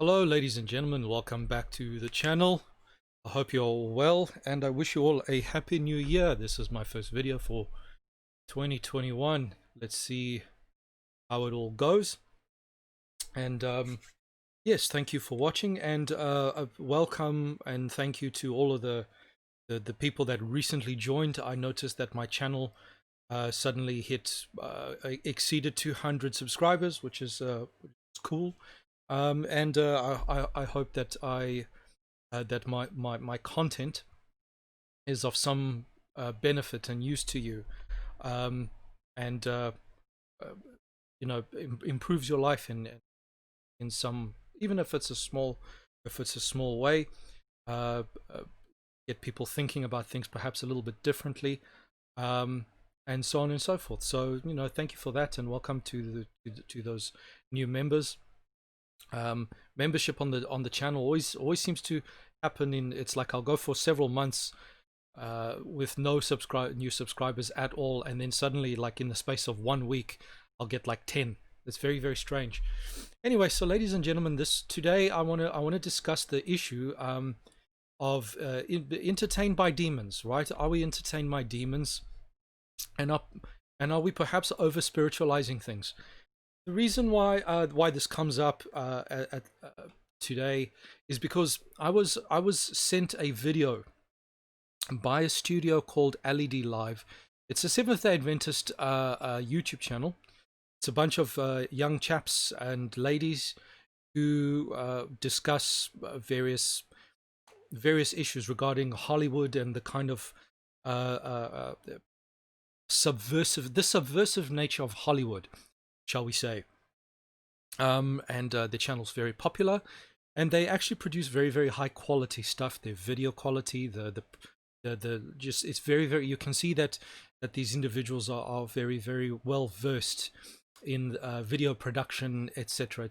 Hello ladies and gentlemen, welcome back to the channel. I hope you're all well and I wish you all a happy new year. This is my first video for 2021. Let's see how it all goes. And yes, thank you for watching and welcome and thank you to all of the people that recently joined. I noticed that my channel suddenly exceeded 200 subscribers, which is cool. And I hope that that my content is of some benefit and use to you, um, and uh, improves your life in some, even if it's a small way. Uh, uh, get people thinking about things perhaps a little bit differently, um, and so on and so forth. So thank you for that, and welcome to those new members. Membership on the channel always seems to happen in, it's like I'll go for several months with no new subscribers at all, and then suddenly, like in the space of 1 week, I'll get like 10. It's very strange. Anyway, so ladies and gentlemen, today I want to discuss the issue of entertained by demons. Right? Are we entertained by demons, and are we perhaps over spiritualizing things? The reason why this comes up today is because I was sent a video by a studio called LED Live. It's a Seventh-day Adventist YouTube channel. It's a bunch of young chaps and ladies who discuss various issues regarding Hollywood and the kind of subversive nature of Hollywood, shall we say. And the channel's very popular, and they actually produce very high quality stuff. Their video quality, the just, it's very, you can see that these individuals are very well versed in video production, etc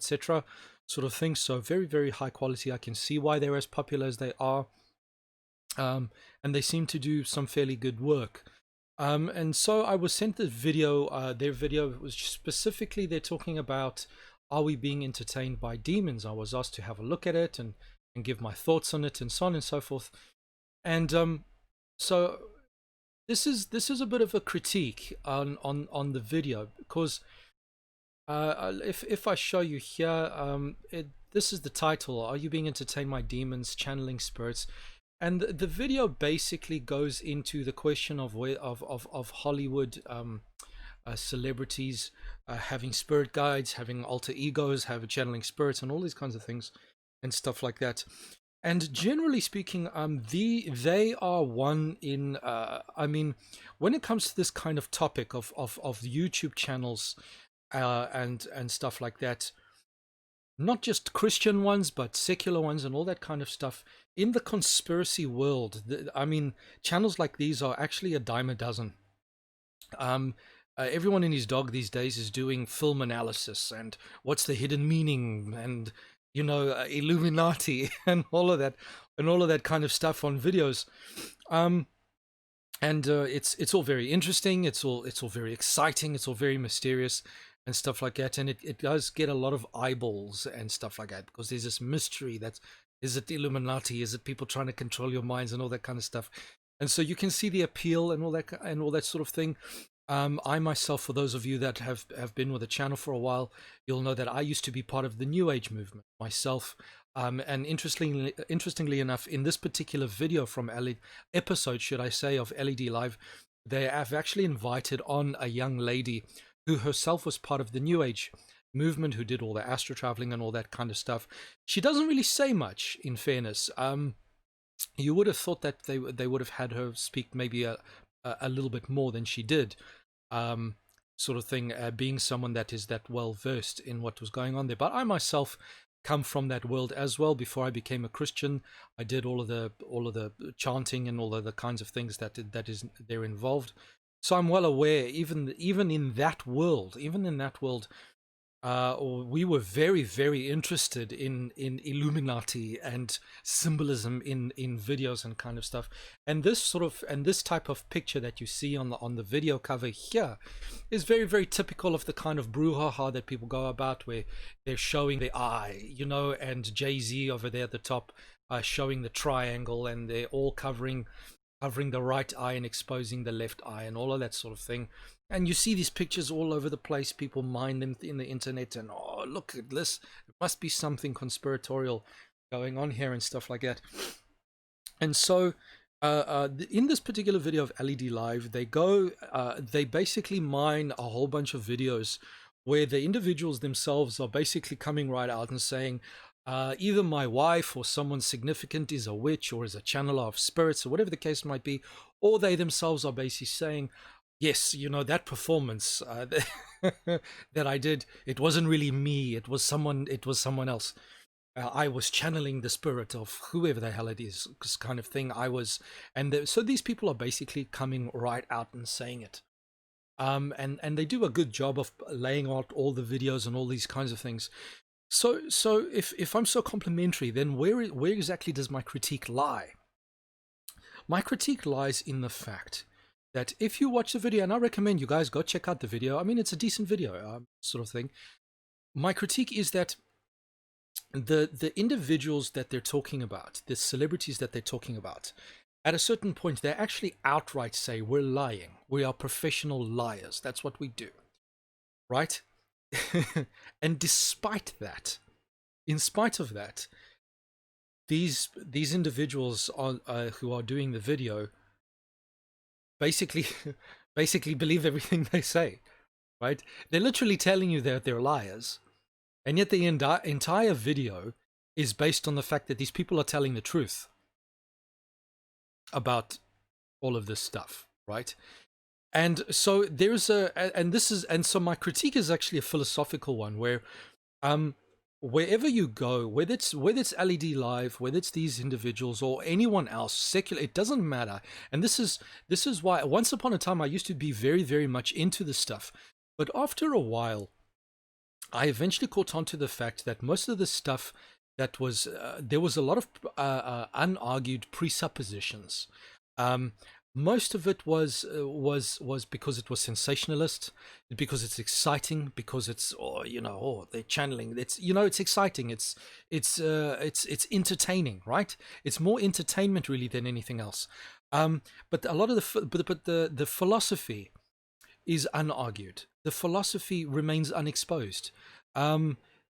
sort of things. So very high quality. I can see why they're as popular as they are, and they seem to do some fairly good work. And so I was sent the video. Their video was specifically, they're talking about, are we being entertained by demons? I was asked to have a look at it and give my thoughts on it, and so on and so forth. And so this is a bit of a critique on the video, because if I show you here, this is the title: Are you being entertained by demons, channeling spirits? And the video basically goes into the question of Hollywood celebrities having spirit guides, having alter egos, having channeling spirits, and all these kinds of things and stuff like that. And generally speaking, they are one in. I mean, when it comes to this kind of topic of YouTube channels and stuff like that, not just Christian ones, but secular ones and all that kind of stuff. In the conspiracy world, I mean, channels like these are actually a dime a dozen. Everyone and his dog these days is doing film analysis and what's the hidden meaning, and Illuminati and all of that kind of stuff on videos. And it's all very interesting. It's all very exciting. It's all very mysterious and stuff like that. And it does get a lot of eyeballs and stuff like that, because there's this mystery that, is it Illuminati? Is it people trying to control your minds and all that kind of stuff? And so you can see the appeal and all that sort of thing. I myself, for those of you that have been with the channel for a while, you'll know that I used to be part of the New Age movement myself. And interestingly enough, in this particular video from episode, should I say, of LED Live, they have actually invited on a young lady who herself was part of the New Age movement, who did all the astro traveling and all that kind of stuff. She doesn't really say much, in fairness. You would have thought that they would have had her speak maybe a little bit more than she did, sort of thing, being someone that is that well versed in what was going on there. But I myself come from that world as well. Before I became a Christian, I did all of the chanting and all of the kinds of things that they're involved. So I'm well aware, even in that world, we were very, very interested in Illuminati and symbolism in videos and kind of stuff. And this type of picture that you see on the video cover here is very, very typical of the kind of brouhaha that people go about, where they're showing the eye, you know, and Jay-Z over there at the top showing the triangle, and they're all covering the right eye and exposing the left eye and all of that sort of thing. And you see these pictures all over the place. People mine them in the internet, and oh, look at this, there must be something conspiratorial going on here and stuff like that. And so in this particular video of LED Live, they basically mine a whole bunch of videos where the individuals themselves are basically coming right out and saying, either my wife or someone significant is a witch or is a channeler of spirits, or whatever the case might be, or they themselves are basically saying, yes, you know, that performance that I did, it wasn't really me, it was someone else. I was channeling the spirit of whoever the hell it is, kind of thing. So these people are basically coming right out and saying it. And they do a good job of laying out all the videos and all these kinds of things. So if I'm so complimentary, then where exactly does my critique lie? My critique lies in the fact that if you watch the video, and I recommend you guys go check out the video. I mean, it's a decent video, sort of thing. My critique is that the individuals that they're talking about, the celebrities that they're talking about, at a certain point, they actually outright say, we're lying. We are professional liars. That's what we do. Right? And despite that, in spite of that, these individuals who are doing the video basically believe everything they say, right? They're literally telling you that they're liars, and yet the entire video is based on the fact that these people are telling the truth about all of this stuff, right? And so so my critique is actually a philosophical one, where wherever you go, whether it's LED Live, whether it's these individuals or anyone else, secular, it doesn't matter. And this is why once upon a time I used to be very, very much into this stuff, but after a while I eventually caught on to the fact that most of the stuff that was there was a lot of unargued presuppositions. Most of it was because it was sensationalist, because it's exciting, because it's they're channeling. It's it's exciting. It's entertaining, right? It's more entertainment really than anything else. But a lot of the philosophy is unargued. The philosophy remains unexposed.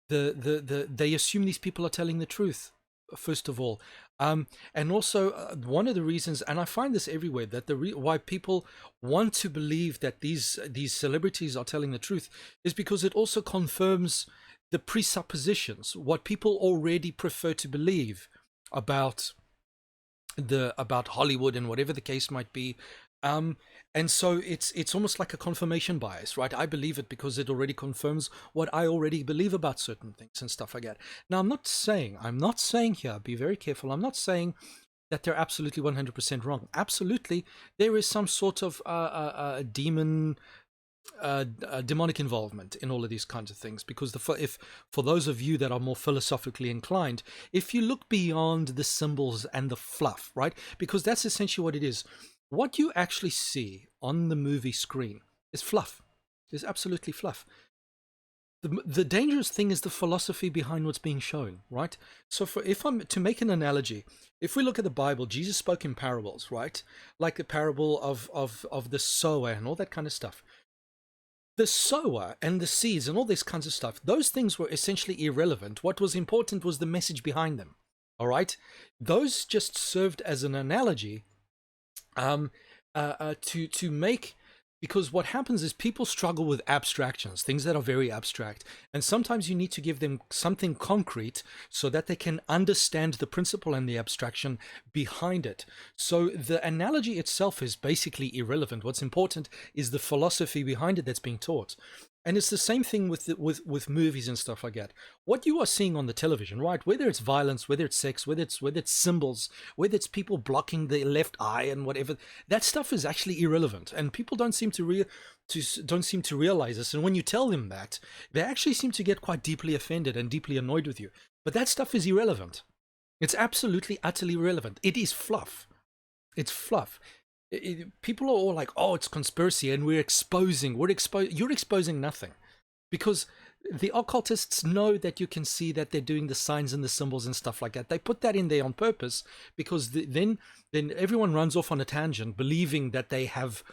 They assume these people are telling the truth, first of all. And also one of the reasons, and I find this everywhere, that why people want to believe that these celebrities are telling the truth is because it also confirms the presuppositions, what people already prefer to believe about Hollywood and whatever the case might be. And so it's almost like a confirmation bias, right? I believe it because it already confirms what I already believe about certain things and stuff like that. Now, I'm not saying here, be very careful, I'm not saying that they're absolutely 100% wrong. Absolutely, there is some sort of demonic involvement in all of these kinds of things, because for those of you that are more philosophically inclined, if you look beyond the symbols and the fluff, right? Because that's essentially what it is. What you actually see on the movie screen is fluff. It's absolutely fluff. The dangerous thing is the philosophy behind what's being shown, right? So if I'm to make an analogy, if we look at the Bible, Jesus spoke in parables, right? Like the parable of the sower and all that kind of stuff. The sower and the seeds and all these kinds of stuff, those things were essentially irrelevant. What was important was the message behind them, all right? Those just served as an analogy to make, because what happens is people struggle with abstractions, things that are very abstract, and sometimes you need to give them something concrete so that they can understand the principle and the abstraction behind it. So the analogy itself is basically irrelevant. What's important is the philosophy behind it that's being taught. And it's the same thing with with movies and stuff like that. What you are seeing on the television, right? Whether it's violence, whether it's sex, whether it's symbols, whether it's people blocking the left eye and whatever, that stuff is actually irrelevant. And people don't seem to don't seem to realize this. And when you tell them that, they actually seem to get quite deeply offended and deeply annoyed with you. But that stuff is irrelevant. It's absolutely, utterly irrelevant. It is fluff. It's fluff. People are all like, oh, it's conspiracy and you're exposing nothing, because the occultists know that you can see that they're doing the signs and the symbols and stuff like that. They put that in there on purpose, because then everyone runs off on a tangent believing that they have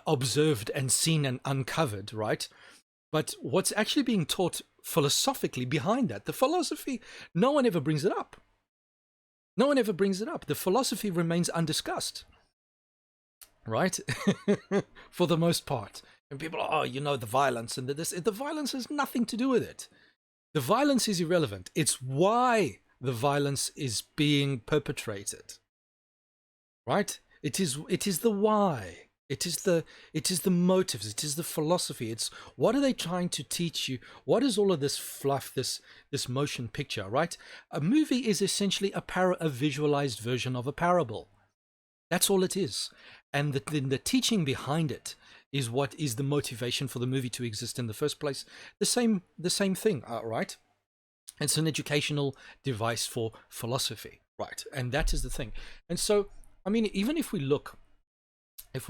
observed and seen and uncovered, right? But what's actually being taught philosophically behind that, the philosophy, no one ever brings it up. No one ever brings it up. The philosophy remains undiscussed, right? For the most part. And people are, oh, you know, the violence and the violence has nothing to do with it. The violence is irrelevant. It's why the violence is being perpetrated, right? It is the why. It is the motives. It is the philosophy. It's what are they trying to teach you? What is all of this fluff, this motion picture, right? A movie is essentially a visualized version of a parable. That's all it is. And the teaching behind it is what is the motivation for the movie to exist in the first place. The same thing, right? It's an educational device for philosophy, right? And that is the thing. And so, I mean, even if we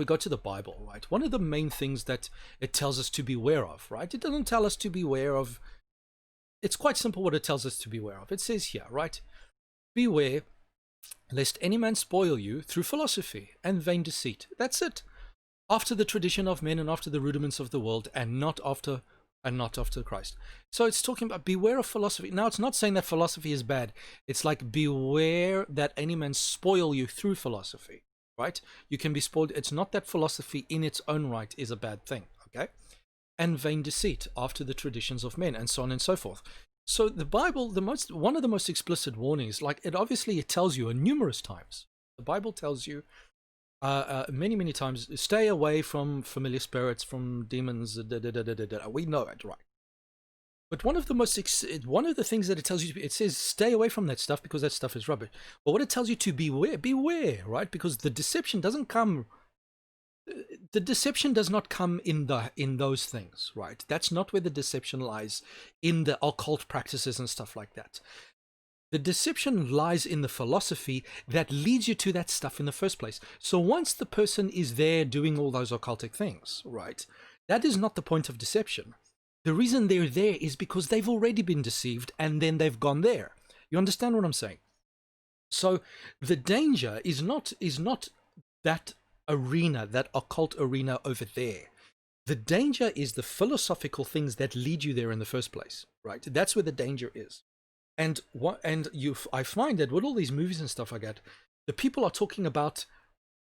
go to the Bible, right, one of the main things that it tells us to beware of, right? It doesn't tell us to beware of, it's quite simple what it tells us to beware of. It says here, right, beware lest any man spoil you through philosophy and vain deceit. That's it. After the tradition of men and after the rudiments of the world, and not after Christ. So it's talking about beware of philosophy. Now, it's not saying that philosophy is bad. It's like beware that any man spoil you through philosophy, right? You can be spoiled. It's not that philosophy in its own right is a bad thing, okay? And vain deceit after the traditions of men, and so on and so forth. So the Bible, one of the most explicit warnings, like it tells you numerous times. The Bible tells you many times, stay away from familiar spirits, from demons. We know it, right? But one of the things that it tells you, it says stay away from that stuff because that stuff is rubbish. But what it tells you to beware, right? Because the deception doesn't come. The deception does not come in those things, right? That's not where the deception lies, in the occult practices and stuff like that. The deception lies in the philosophy that leads you to that stuff in the first place. So once the person is there doing all those occultic things, right, that is not the point of deception. The reason they're there is because they've already been deceived and then they've gone there. You understand what I'm saying? So the danger is not that arena, that occult arena over there. The danger is the philosophical things that lead you there in the first place, right? That's where the danger is. And I find that with all these movies and stuff like that, the people are talking about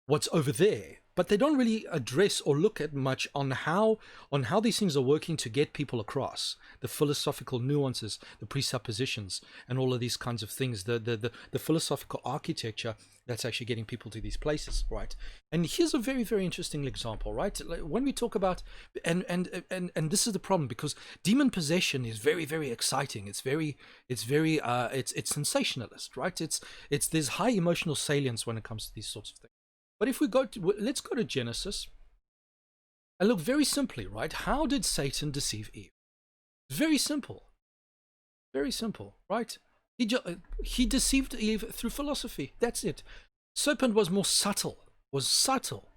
what's over there, but they don't really address or look at much on how these things are working to get people across the philosophical nuances, the presuppositions, and all of these kinds of things, the philosophical architecture that's actually getting people to these places, right? And here's a very, very interesting example, right? Like when we talk about and this is the problem, because demon possession is very, very exciting. It's sensationalist, right? It's there's high emotional salience when it comes to these sorts of things. But if let's go to Genesis and look very simply, right? How did Satan deceive Eve? Very simple, right? He deceived Eve through philosophy. That's it. Serpent was subtle,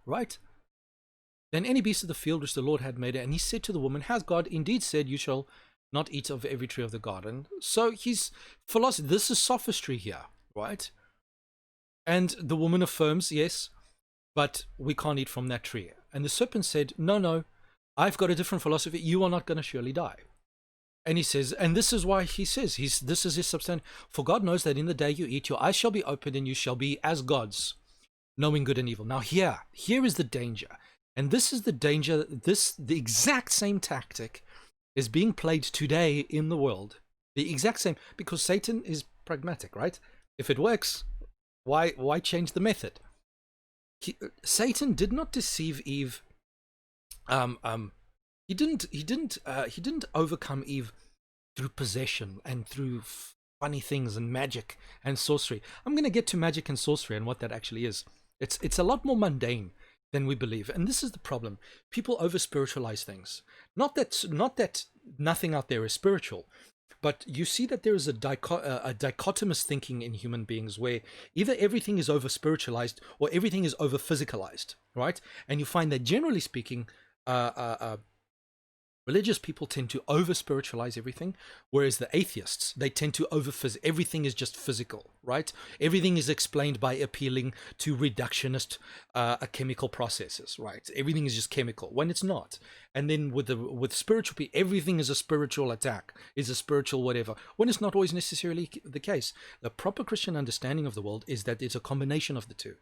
right? Than any beast of the field which the Lord had made. And he said to the woman, has God indeed said, you shall not eat of every tree of the garden? So his philosophy, this is sophistry here, right? And the woman affirms, yes, but we can't eat from that tree. And the serpent said, no, I've got a different philosophy. You are not going to surely die. And he says, and this is why he says, this is his substance. For God knows that in the day you eat, your eyes shall be opened and you shall be as gods, knowing good and evil. Now here is the danger. And this is the danger. The exact same tactic is being played today in the world. The exact same, because Satan is pragmatic, right? If it works, why change the method? Satan did not deceive Eve He didn't overcome Eve through possession and through funny things and magic and sorcery. I'm going to get to magic and sorcery and what that actually is. It's a lot more mundane than we believe, and this is the problem. People over spiritualize things. Not that nothing out there is spiritual, but you see that there is a dichotomous thinking in human beings where either everything is over spiritualized or everything is over physicalized, right? And you find that generally speaking, religious people tend to over spiritualize everything, whereas the atheists, they tend to over everything is just physical, right? Everything is explained by appealing to reductionist chemical processes, right? Everything is just chemical when it's not. And then with spiritual people, everything is a spiritual attack, is a spiritual whatever, when it's not always necessarily the case. The proper Christian understanding of the world is that it's a combination of the two.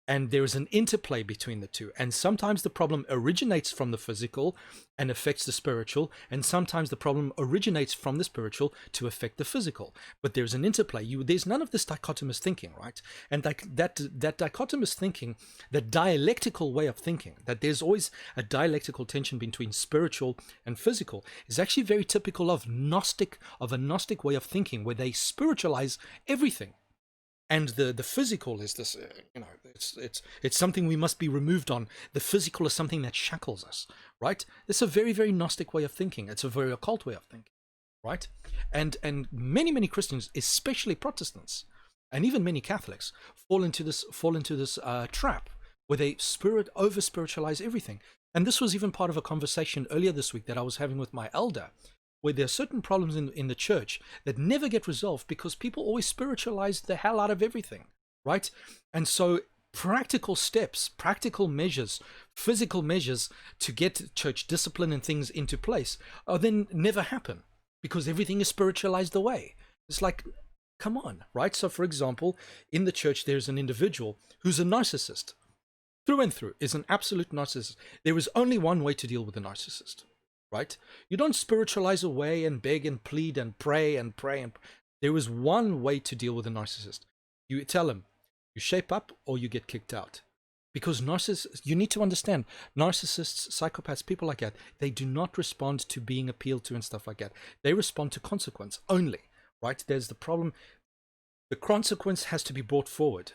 And there is an interplay between the two. And sometimes the problem originates from the physical and affects the spiritual. And sometimes the problem originates from the spiritual to affect the physical. But there's an interplay. There's none of this dichotomous thinking, right? And that dichotomous thinking, that dialectical way of thinking, that there's always a dialectical tension between spiritual and physical, is actually very typical of a Gnostic way of thinking, where they spiritualize everything. And the physical is this, it's something we must be removed on. The physical is something that shackles us, right? It's a very, very Gnostic way of thinking. It's a very occult way of thinking, right? And many Christians, especially Protestants, and even many Catholics, fall into this trap where they over spiritualize everything. And this was even part of a conversation earlier this week that I was having with my elder, where there are certain problems in the church that never get resolved because people always spiritualize the hell out of everything, right? And so practical steps, practical measures, physical measures to get church discipline and things into place then never happen because everything is spiritualized away. It's like, come on, right? So for example, in the church, there's an individual who's a narcissist. Through and through, is an absolute narcissist. There is only one way to deal with a narcissist. Right? You don't spiritualize away and beg and plead and pray and pray. There is one way to deal with a narcissist. You tell him, you shape up or you get kicked out. Because narcissists, you need to understand, narcissists, psychopaths, people like that, they do not respond to being appealed to and stuff like that. They respond to consequence only, right? There's the problem. The consequence has to be brought forward.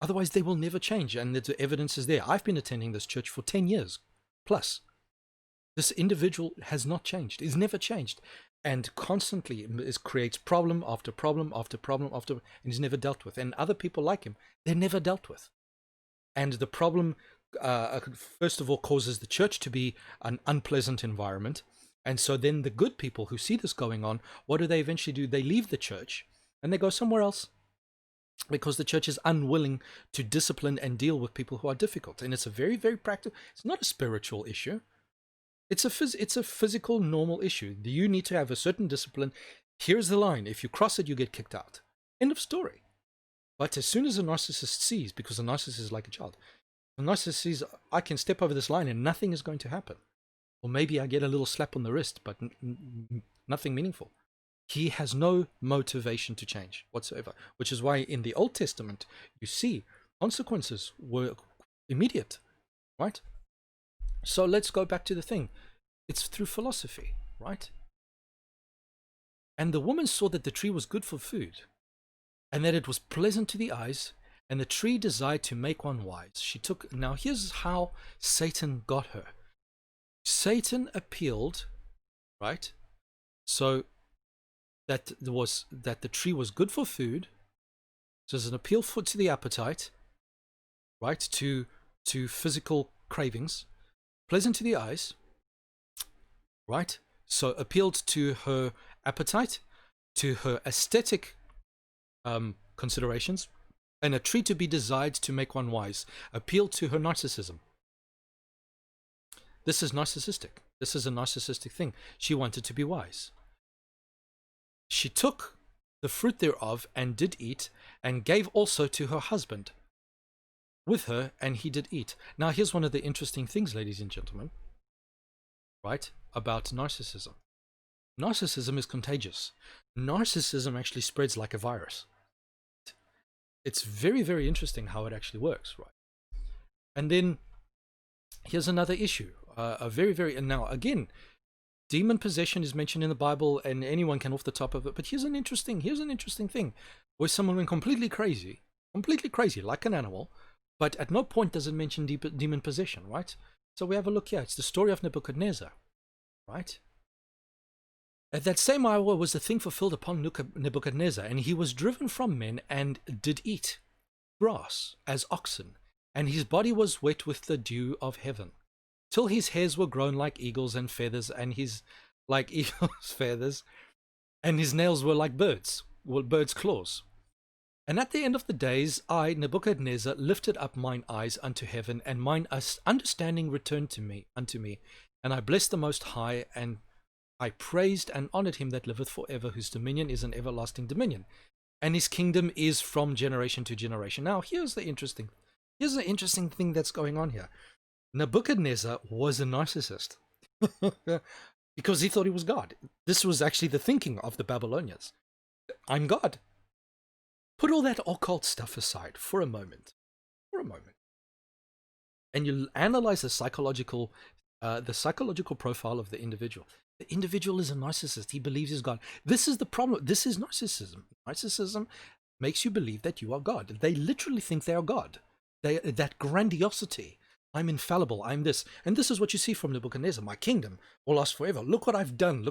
Otherwise, they will never change. And the evidence is there. I've been attending this church for 10 years plus. This individual has not changed, is never changed, and constantly creates problem after problem after problem and is never dealt with. And other people like him, they're never dealt with. And the problem, first of all, causes the church to be an unpleasant environment. And so then the good people who see this going on, what do they eventually do? They leave the church and they go somewhere else, because the church is unwilling to discipline and deal with people who are difficult. And it's a very, very practical, it's not a spiritual issue. It's a physical, normal issue. You need to have a certain discipline. Here's the line. If you cross it, you get kicked out. End of story. But as soon as a narcissist sees, because a narcissist is like a child, the narcissist sees, I can step over this line and nothing is going to happen. Or maybe I get a little slap on the wrist, but nothing meaningful. He has no motivation to change whatsoever, which is why in the Old Testament, you see consequences were immediate, right? So let's go back to the thing. It's through philosophy, right? And the woman saw that the tree was good for food, and that it was pleasant to the eyes, and the tree desired to make one wise. Now here's how Satan got her. Satan appealed, right? So that the tree was good for food. So there's an appeal to the appetite, right? To physical cravings. Pleasant to the eyes, right? So appealed to her appetite, to her aesthetic considerations, and a tree to be desired to make one wise. Appealed to her narcissism. This is narcissistic. This is a narcissistic thing. She wanted to be wise. She took the fruit thereof and did eat, and gave also to her husband with her, and he did eat. Now here's one of the interesting things, ladies and gentlemen, right, about narcissism. Narcissism is contagious. Narcissism actually spreads like a virus. It's very, very interesting how it actually works, right? And then here's another issue. A very, very, and now again, demon possession is mentioned in the Bible, and anyone can off the top of it. But here's an interesting thing, where someone went completely crazy, like an animal, but at no point does it mention demon possession, right? So we have a look here. It's the story of Nebuchadnezzar, right? At that same hour was the thing fulfilled upon Nebuchadnezzar, and he was driven from men and did eat grass as oxen, and his body was wet with the dew of heaven, till his hairs were grown like eagles and feathers, and his like eagles' feathers, and his nails were like birds' claws. And at the end of the days, I, Nebuchadnezzar, lifted up mine eyes unto heaven, and mine understanding returned unto me, and I blessed the Most High, and I praised and honored him that liveth forever, whose dominion is an everlasting dominion, and his kingdom is from generation to generation. Now, here's the interesting thing that's going on here. Nebuchadnezzar was a narcissist because he thought he was God. This was actually the thinking of the Babylonians. I'm God. Put all that occult stuff aside for a moment. And you analyze the psychological profile of the individual. The individual is a narcissist. He believes he's God. This is the problem. This is narcissism. Narcissism makes you believe that you are God. They literally think they are God. That grandiosity. I'm infallible. I'm this. And this is what you see from Nebuchadnezzar. My kingdom will last forever. Look what I've done.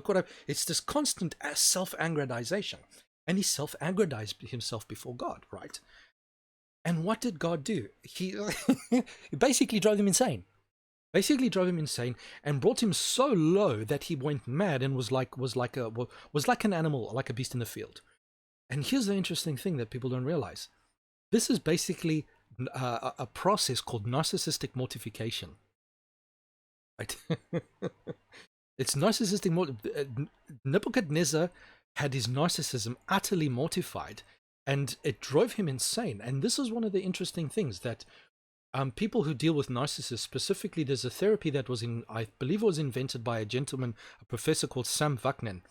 It's this constant self-aggrandization. And he self-aggrandized himself before God, right? And what did God do? He basically drove him insane. And brought him so low that he went mad and was like an animal, like a beast in the field. And here's the interesting thing that people don't realize. This is basically a process called narcissistic mortification. Right? It's narcissistic. Nebuchadnezzar had his narcissism utterly mortified, and it drove him insane. And this is one of the interesting things that people who deal with narcissists, specifically, there's a therapy that I believe it was invented by a professor called Sam Vaknin,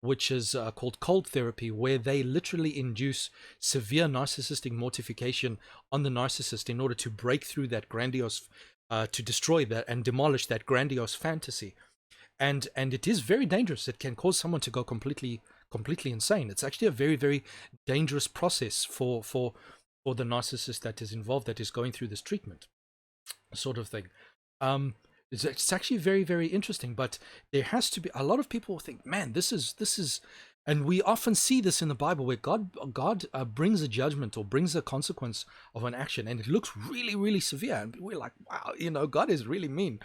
which is called cold therapy, where they literally induce severe narcissistic mortification on the narcissist in order to break through that grandiose, to destroy that and demolish that grandiose fantasy. And it is very dangerous. It can cause someone to go completely insane. It's actually a very, very dangerous process for the narcissist that is involved, that is going through this treatment sort of thing. It's actually very, very interesting, but there has to be a lot of people think, man, this is, and we often see this in the Bible where God brings a judgment or brings a consequence of an action, and it looks really, really severe, and we're like, wow, God is really mean.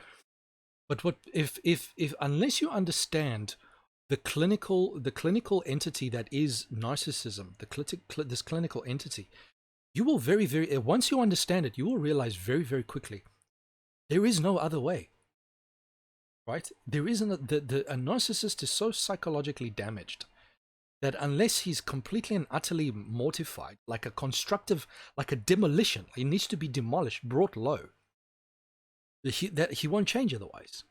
But what if unless you understand the clinical entity that is narcissism, this clinical entity, you will once you understand it, you will realize very, very quickly there is no other way. Right? There isn't a narcissist is so psychologically damaged that unless he's completely and utterly mortified, like a demolition, he needs to be demolished, brought low. That he won't change otherwise.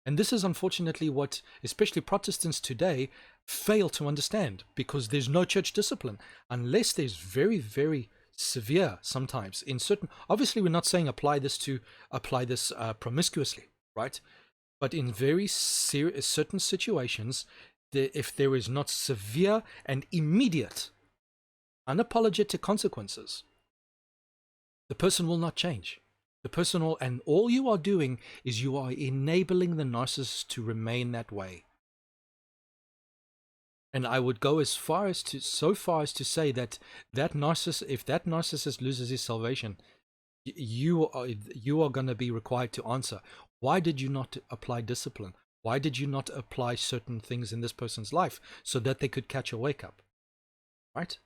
And this is unfortunately what especially Protestants today fail to understand, because there's no church discipline unless there's very, very severe, sometimes in certain, obviously we're not saying apply this promiscuously, right? But in very serious certain situations, if there is not severe and immediate unapologetic consequences, the person will not change. And all you are doing is you are enabling the narcissist to remain that way. And I would go so far as to say that narcissist, if that narcissist loses his salvation, you are going to be required to answer. Why did you not apply discipline? Why did you not apply certain things in this person's life so that they could catch a wake up? Right?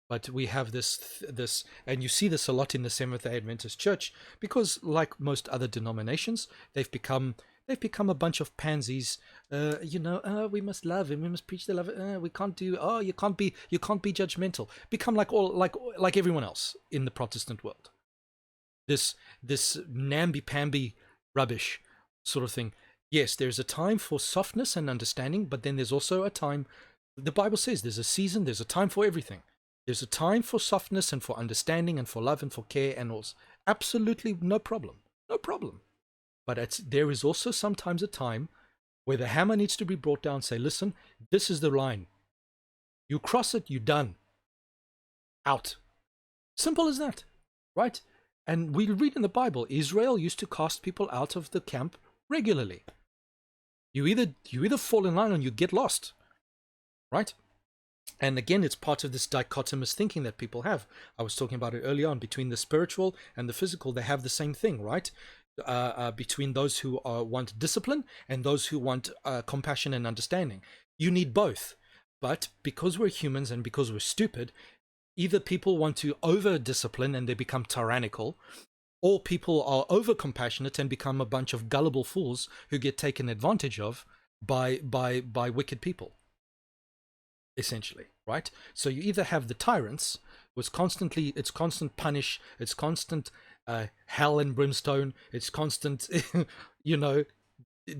But we have this, and you see this a lot in the Seventh-day Adventist Church, because like most other denominations, they've become a bunch of pansies. We must love and we must preach the love. We can't do. You can't be judgmental. Become like everyone else in the Protestant world. This namby-pamby rubbish sort of thing. Yes, there's a time for softness and understanding, but then there's also a time. The Bible says there's a season, there's a time for everything. There's a time for softness and for understanding and for love and for care and all. Absolutely no problem. But there is also sometimes a time where the hammer needs to be brought down. Say, listen, this is the line. You cross it, you're done. Out. Simple as that, right? And we read in the Bible, Israel used to cast people out of the camp regularly. You either fall in line or you get lost, right? And again, it's part of this dichotomous thinking that people have. I was talking about it early on, between the spiritual and the physical. They have the same thing, right? Between those who want discipline and those who want compassion and understanding. You need both. But because we're humans and because we're stupid, either people want to over-discipline and they become tyrannical, or people are over-compassionate and become a bunch of gullible fools who get taken advantage of by wicked people, essentially, right? So you either have the tyrants, it's constant punish, it's constant hell and brimstone, it's constant,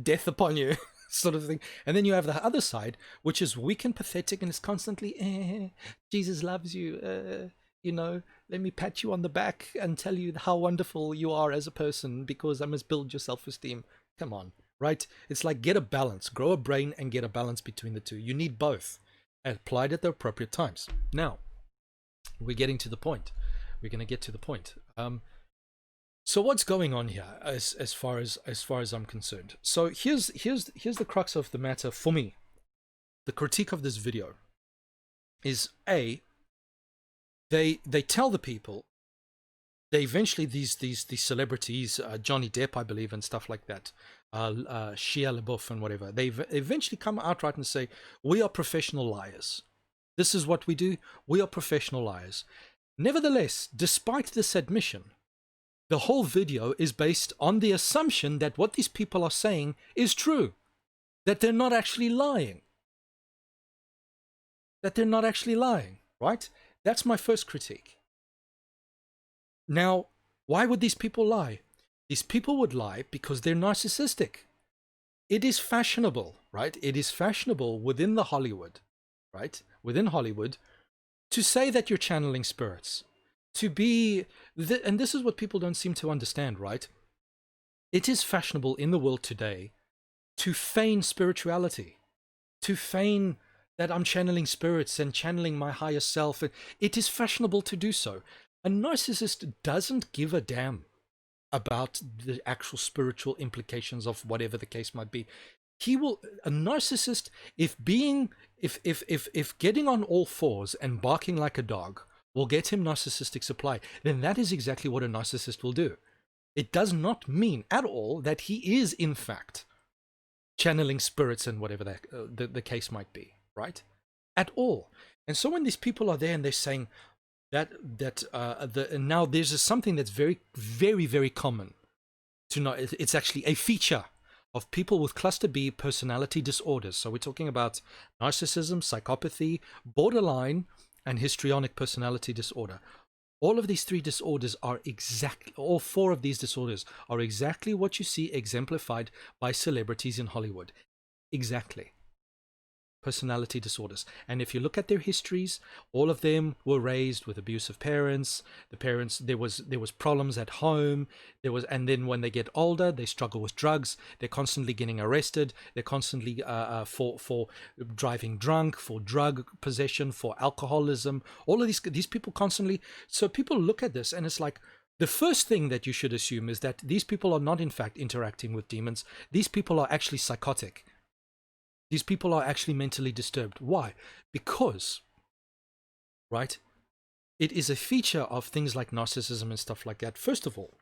death upon you, sort of thing. And then you have the other side, which is weak and pathetic, and it's constantly, Jesus loves you, let me pat you on the back and tell you how wonderful you are as a person because I must build your self-esteem. Come on, right? It's like, get a balance, grow a brain and get a balance between the two. You need both, applied at the appropriate times. Now, we're getting to the point. We're going to get to the point. So what's going on here as far as I'm concerned? So here's the crux of the matter for me. The critique of this video is they tell the people, they eventually, these celebrities, Johnny Depp, I believe, and stuff like that, Shia LaBeouf and whatever, they eventually come outright and say, we are professional liars. This is what we do. We are professional liars. Nevertheless, despite this admission, the whole video is based on the assumption that what these people are saying is true, that they're not actually lying. That they're not actually lying, right? That's my first critique. Now, why would these people lie? These people would lie because they're narcissistic. It is fashionable, right? It is fashionable within the Hollywood, right? Within Hollywood, to say that you're channeling spirits. To be, and this is what people don't seem to understand, right? It is fashionable in the world today to feign spirituality, to feign that I'm channeling spirits and channeling my higher self. It is fashionable to do so. A narcissist doesn't give a damn about the actual spiritual implications of whatever the case might be. A narcissist, if getting on all fours and barking like a dog will get him narcissistic supply, then that is exactly what a narcissist will do. It does not mean at all that he is, in fact, channeling spirits and whatever the case might be, right? At all. And so when these people are there and they're saying now there's something that's very, very, very common to know. It's actually a feature of people with cluster B personality disorders. So we're talking about narcissism, psychopathy, borderline, and histrionic personality disorder. All of these three disorders are all four of these disorders are exactly what you see exemplified by celebrities in Hollywood. Exactly. Personality disorders. And if you look at their histories, all of them were raised with abusive parents. The parents, there was problems at home. And then when they get older, they struggle with drugs. They're constantly getting arrested. They're constantly for driving drunk, for drug possession, for alcoholism. All of these people constantly. So people look at this and it's like, the first thing that you should assume is that these people are not in fact interacting with demons. These people are actually psychotic. These people are actually mentally disturbed. Why? Because, right, it is a feature of things like narcissism and stuff like that. First of all,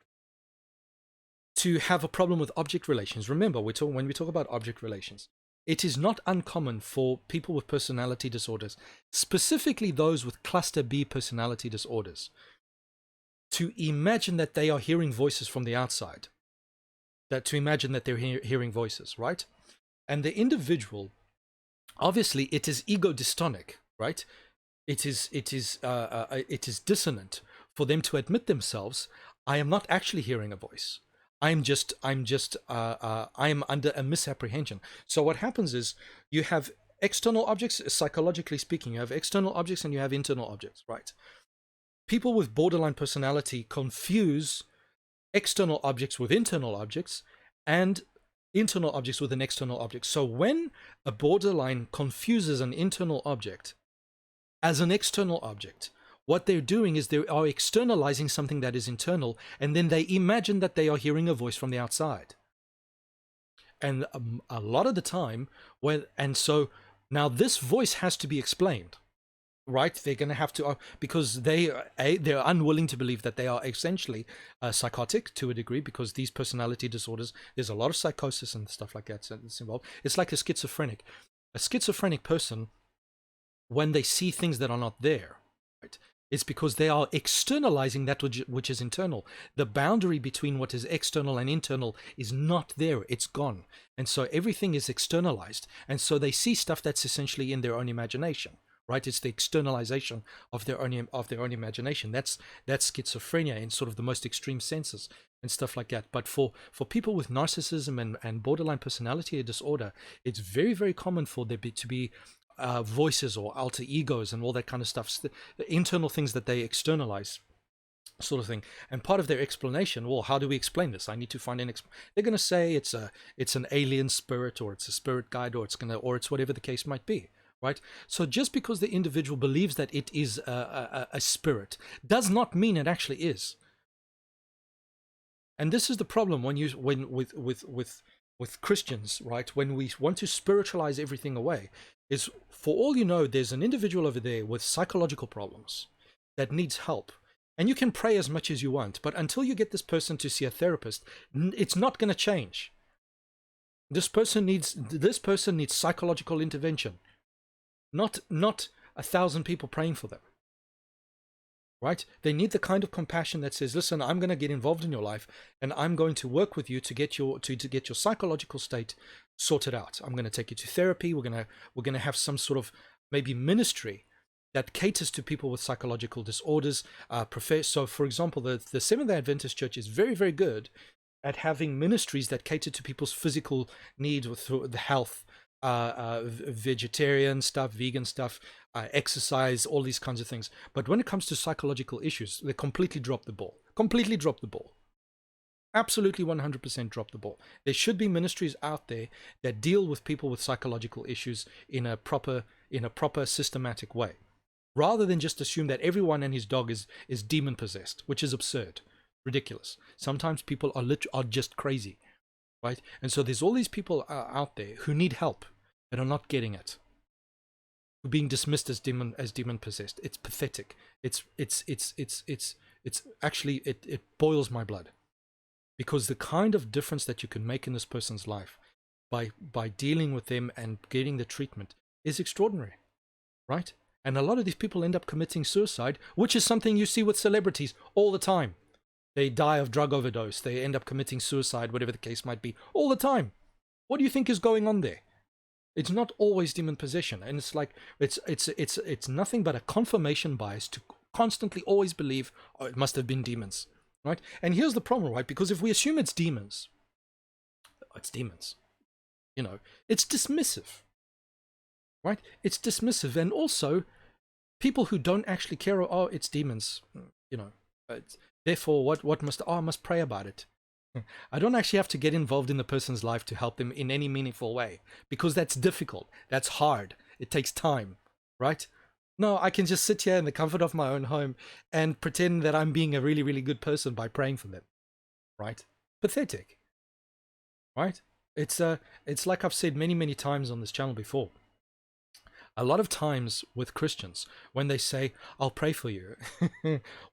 to have a problem with object relations. Remember, when we talk about object relations, it is not uncommon for people with personality disorders, specifically those with cluster B personality disorders, to imagine that they are hearing voices from the outside. To imagine that they're hearing voices, right? And the individual, obviously, it is ego dystonic, right? It is dissonant for them to admit themselves. I am not actually hearing a voice. I am under a misapprehension. So what happens is you have external objects, psychologically speaking, you have external objects and you have internal objects, right? People with borderline personality confuse external objects with internal objects, and internal objects with an external object. So when a borderline confuses an internal object as an external object, what they're doing is they are externalizing something that is internal, and then they imagine that they are hearing a voice from the outside. And a lot of the time, so now this voice has to be explained, right? They're going to have to, because they're unwilling to believe that they are essentially psychotic to a degree, because these personality disorders, there's a lot of psychosis and stuff like that that's involved. It's like a schizophrenic. A schizophrenic person, when they see things that are not there, right, it's because they are externalizing that which is internal. The boundary between what is external and internal is not there. It's gone. And so everything is externalized. And so they see stuff that's essentially in their own imagination, right? It's the externalization of their own imagination. That's schizophrenia in sort of the most extreme senses and stuff like that. But for people with narcissism and borderline personality disorder, it's very, very common for there to be voices or alter egos and all that kind of stuff, the internal things that they externalize, sort of thing. And part of their explanation, well, how do we explain this? I need to find they're going to say it's an alien spirit, or it's a spirit guide, or it's whatever the case might be, right? So just because the individual believes that it is a spirit does not mean it actually is. And this is the problem with Christians, right? When we want to spiritualize everything away, is, for all you know, there's an individual over there with psychological problems that needs help. And you can pray as much as you want, but until you get this person to see a therapist, it's not going to change. This person needs psychological intervention, not 1,000 people praying for them. Right? They need the kind of compassion that says, listen, I'm going to get involved in your life, and I'm going to work with you to get your psychological state sorted out. I'm going to take you to therapy. We're going to have some sort of maybe ministry that caters to people with psychological disorders. So, for example, the Seventh-day Adventist Church is very, very good at having ministries that cater to people's physical needs with the health, vegetarian stuff, vegan stuff, exercise, all these kinds of things. But when it comes to psychological issues, they completely drop the ball. Absolutely 100% drop the ball. There should be ministries out there that deal with people with psychological issues in a proper systematic way, rather than just assume that everyone and his dog is demon possessed, which is absurd, ridiculous. Sometimes people are just crazy, right? And so there's all these people out there who need help and are not getting it, who are being dismissed as demon possessed. It's pathetic. It's actually, it boils my blood, because the kind of difference that you can make in this person's life by dealing with them and getting the treatment is extraordinary, right? And a lot of these people end up committing suicide, which is something you see with celebrities all the time. They die of drug overdose. They end up committing suicide, whatever the case might be, all the time. What do you think is going on there? It's not always demon possession, and it's like it's nothing but a confirmation bias to constantly always believe, oh, it must have been demons, right? And here's the problem, right? Because if we assume it's demons, it's dismissive, right? It's dismissive, and also people who don't actually care, oh, it's demons, therefore, I must pray about it. I don't actually have to get involved in the person's life to help them in any meaningful way, because that's difficult. That's hard. It takes time, right? No, I can just sit here in the comfort of my own home and pretend that I'm being a really, really good person by praying for them, right? Pathetic, right? It's like I've said many, many times on this channel before. A lot of times with Christians, when they say, I'll pray for you,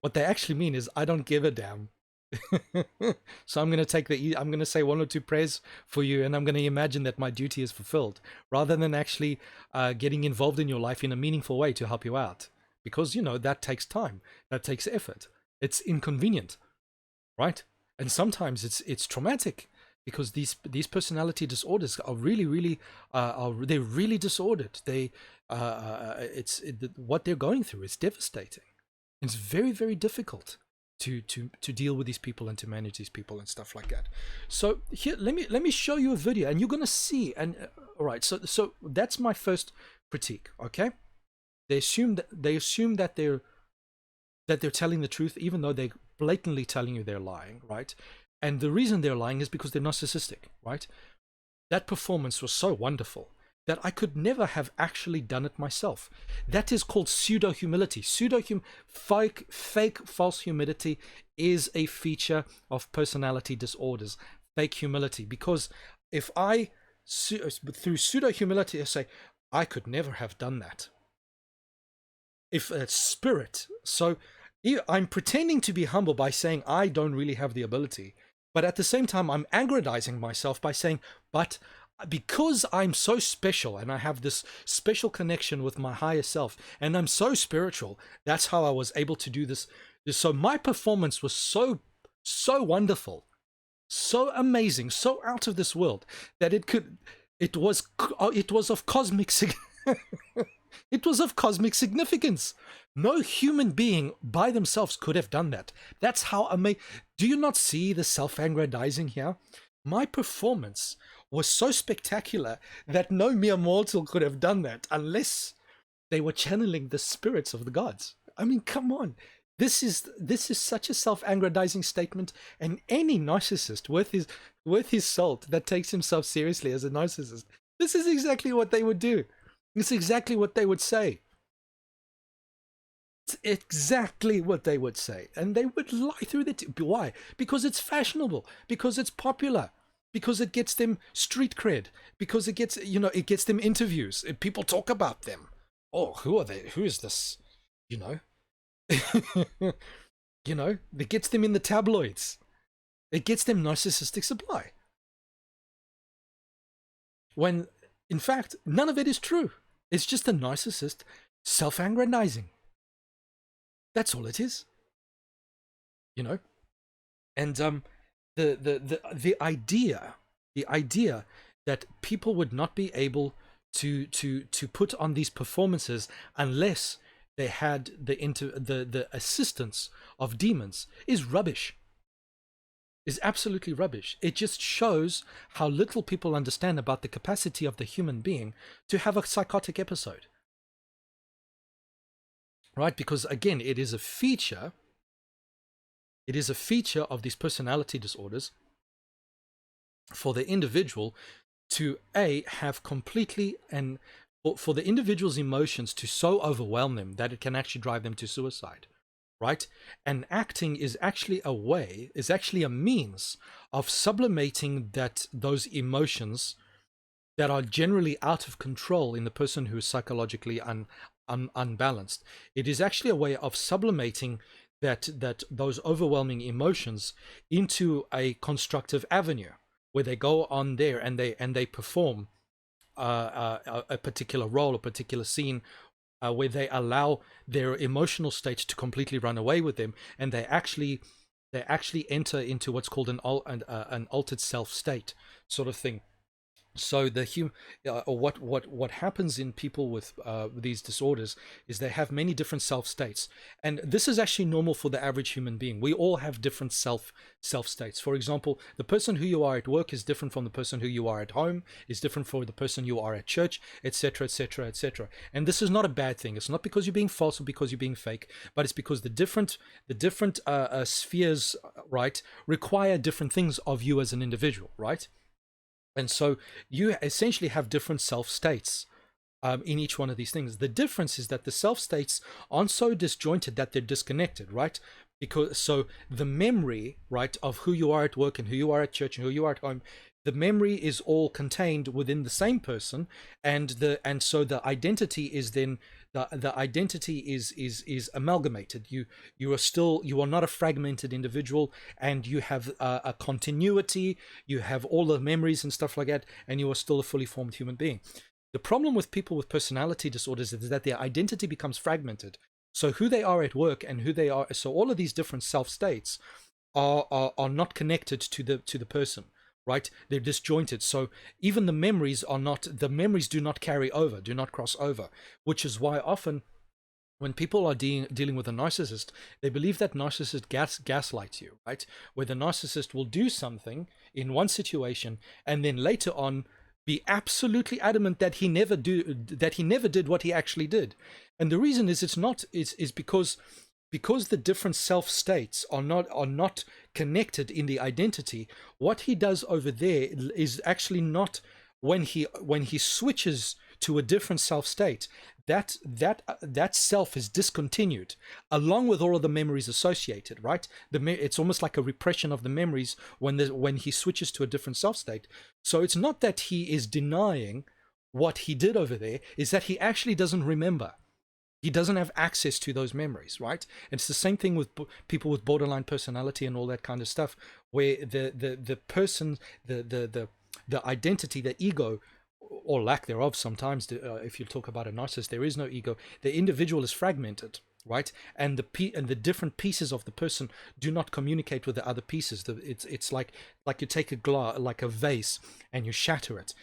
what they actually mean is, I don't give a damn. So I'm going to say one or two prayers for you, and I'm going to imagine that my duty is fulfilled, rather than actually getting involved in your life in a meaningful way to help you out. Because, that takes time, that takes effort. It's inconvenient, right? And sometimes it's traumatic, because these personality disorders are really, really, they're really disordered. What they're going through is devastating. It's very, very difficult to deal with these people and to manage these people and stuff like that. So here, let me show you a video, and you're gonna see. And all right, so that's my first critique. Okay, they assume that they're telling the truth, even though they're blatantly telling you they're lying, right? And the reason they're lying is because they're narcissistic, right? That performance was so wonderful that I could never have actually done it myself. That is called pseudo-humility. Fake, false humility is a feature of personality disorders. Fake humility. Because if I, through pseudo-humility, I say, I could never have done that. If a spirit, so I'm pretending to be humble by saying I don't really have the ability, but at the same time, I'm aggrandizing myself by saying, but because I'm so special and I have this special connection with my higher self and I'm so spiritual, that's how I was able to do this. So my performance was so wonderful, so amazing, so out of this world that it was of cosmic it was of cosmic significance. No human being by themselves could have done that. That's how amazing. Do you not see the self-aggrandizing here? My performance was so spectacular that no mere mortal could have done that unless they were channeling the spirits of the gods. I mean, come on. This is such a self-aggrandizing statement, and any narcissist worth his salt that takes himself seriously as a narcissist, this is exactly what they would do. It's exactly what they would say. It's exactly what they would say, and they would lie through the why? Because it's fashionable, because it's popular, because it gets them street cred, because it gets, it gets them interviews. People talk about them. Oh, who are they? Who is this? It gets them in the tabloids. It gets them narcissistic supply. When, in fact, none of it is true. It's just a narcissist self-aggrandizing. That's all it is. And the idea that people would not be able to put on these performances unless they had the assistance of demons is rubbish. Is absolutely rubbish. It just shows how little people understand about the capacity of the human being to have a psychotic episode. Right? Because again, it is a feature of these personality disorders for the individual to have completely, and for the individual's emotions to so overwhelm them that it can actually drive them to suicide. Right? And acting is actually a means of sublimating those emotions that are generally out of control in the person who is psychologically unbalanced. It is actually a way of sublimating those overwhelming emotions into a constructive avenue where they go on there and they perform a particular role, a particular scene, where they allow their emotional state to completely run away with them, and they actually enter into what's called an altered self state sort of thing. So what happens in people with these disorders is they have many different self states, and this is actually normal for the average human being. We all have different self states. For example, the person who you are at work is different from the person who you are at home, is different for the person you are at church, etc., etc., etc. And this is not a bad thing. It's not because you're being false or because you're being fake, but it's because the different spheres, right, require different things of you as an individual, right? And so you essentially have different self states in each one of these things. The difference is that the self states aren't so disjointed that they're disconnected, right? Because so the memory, right, of who you are at work and who you are at church and who you are at home, the memory is all contained within the same person, and so the identity is then the identity is amalgamated. You are not a fragmented individual, and you have a continuity. You have all the memories and stuff like that, and you are still a fully formed human being. The problem with people with personality disorders is that their identity becomes fragmented. So who they are at work and who they are, so all of these different self states are not connected to the person. Right? They're disjointed. So even the memories do not carry over, do not cross over, which is why often when people are dealing with a narcissist, they believe that narcissist gaslights you, right? Where the narcissist will do something in one situation and then later on be absolutely adamant that he never did what he actually did. And the reason is because because the different self states are not connected in the identity. What he does over there is actually not, when he switches to a different self state, that self is discontinued along with all of the memories associated, right? It's almost like a repression of the memories when he switches to a different self state. So it's not that he is denying what he did over there, is that he actually doesn't remember. He doesn't have access to those memories, right? And it's the same thing with people with borderline personality and all that kind of stuff, where the person, the identity, the ego, or lack thereof sometimes, if you talk about a narcissist, there is no ego. The individual is fragmented, right? And the different pieces of the person do not communicate with the other pieces. It's like you take a glass, like a vase, and you shatter it.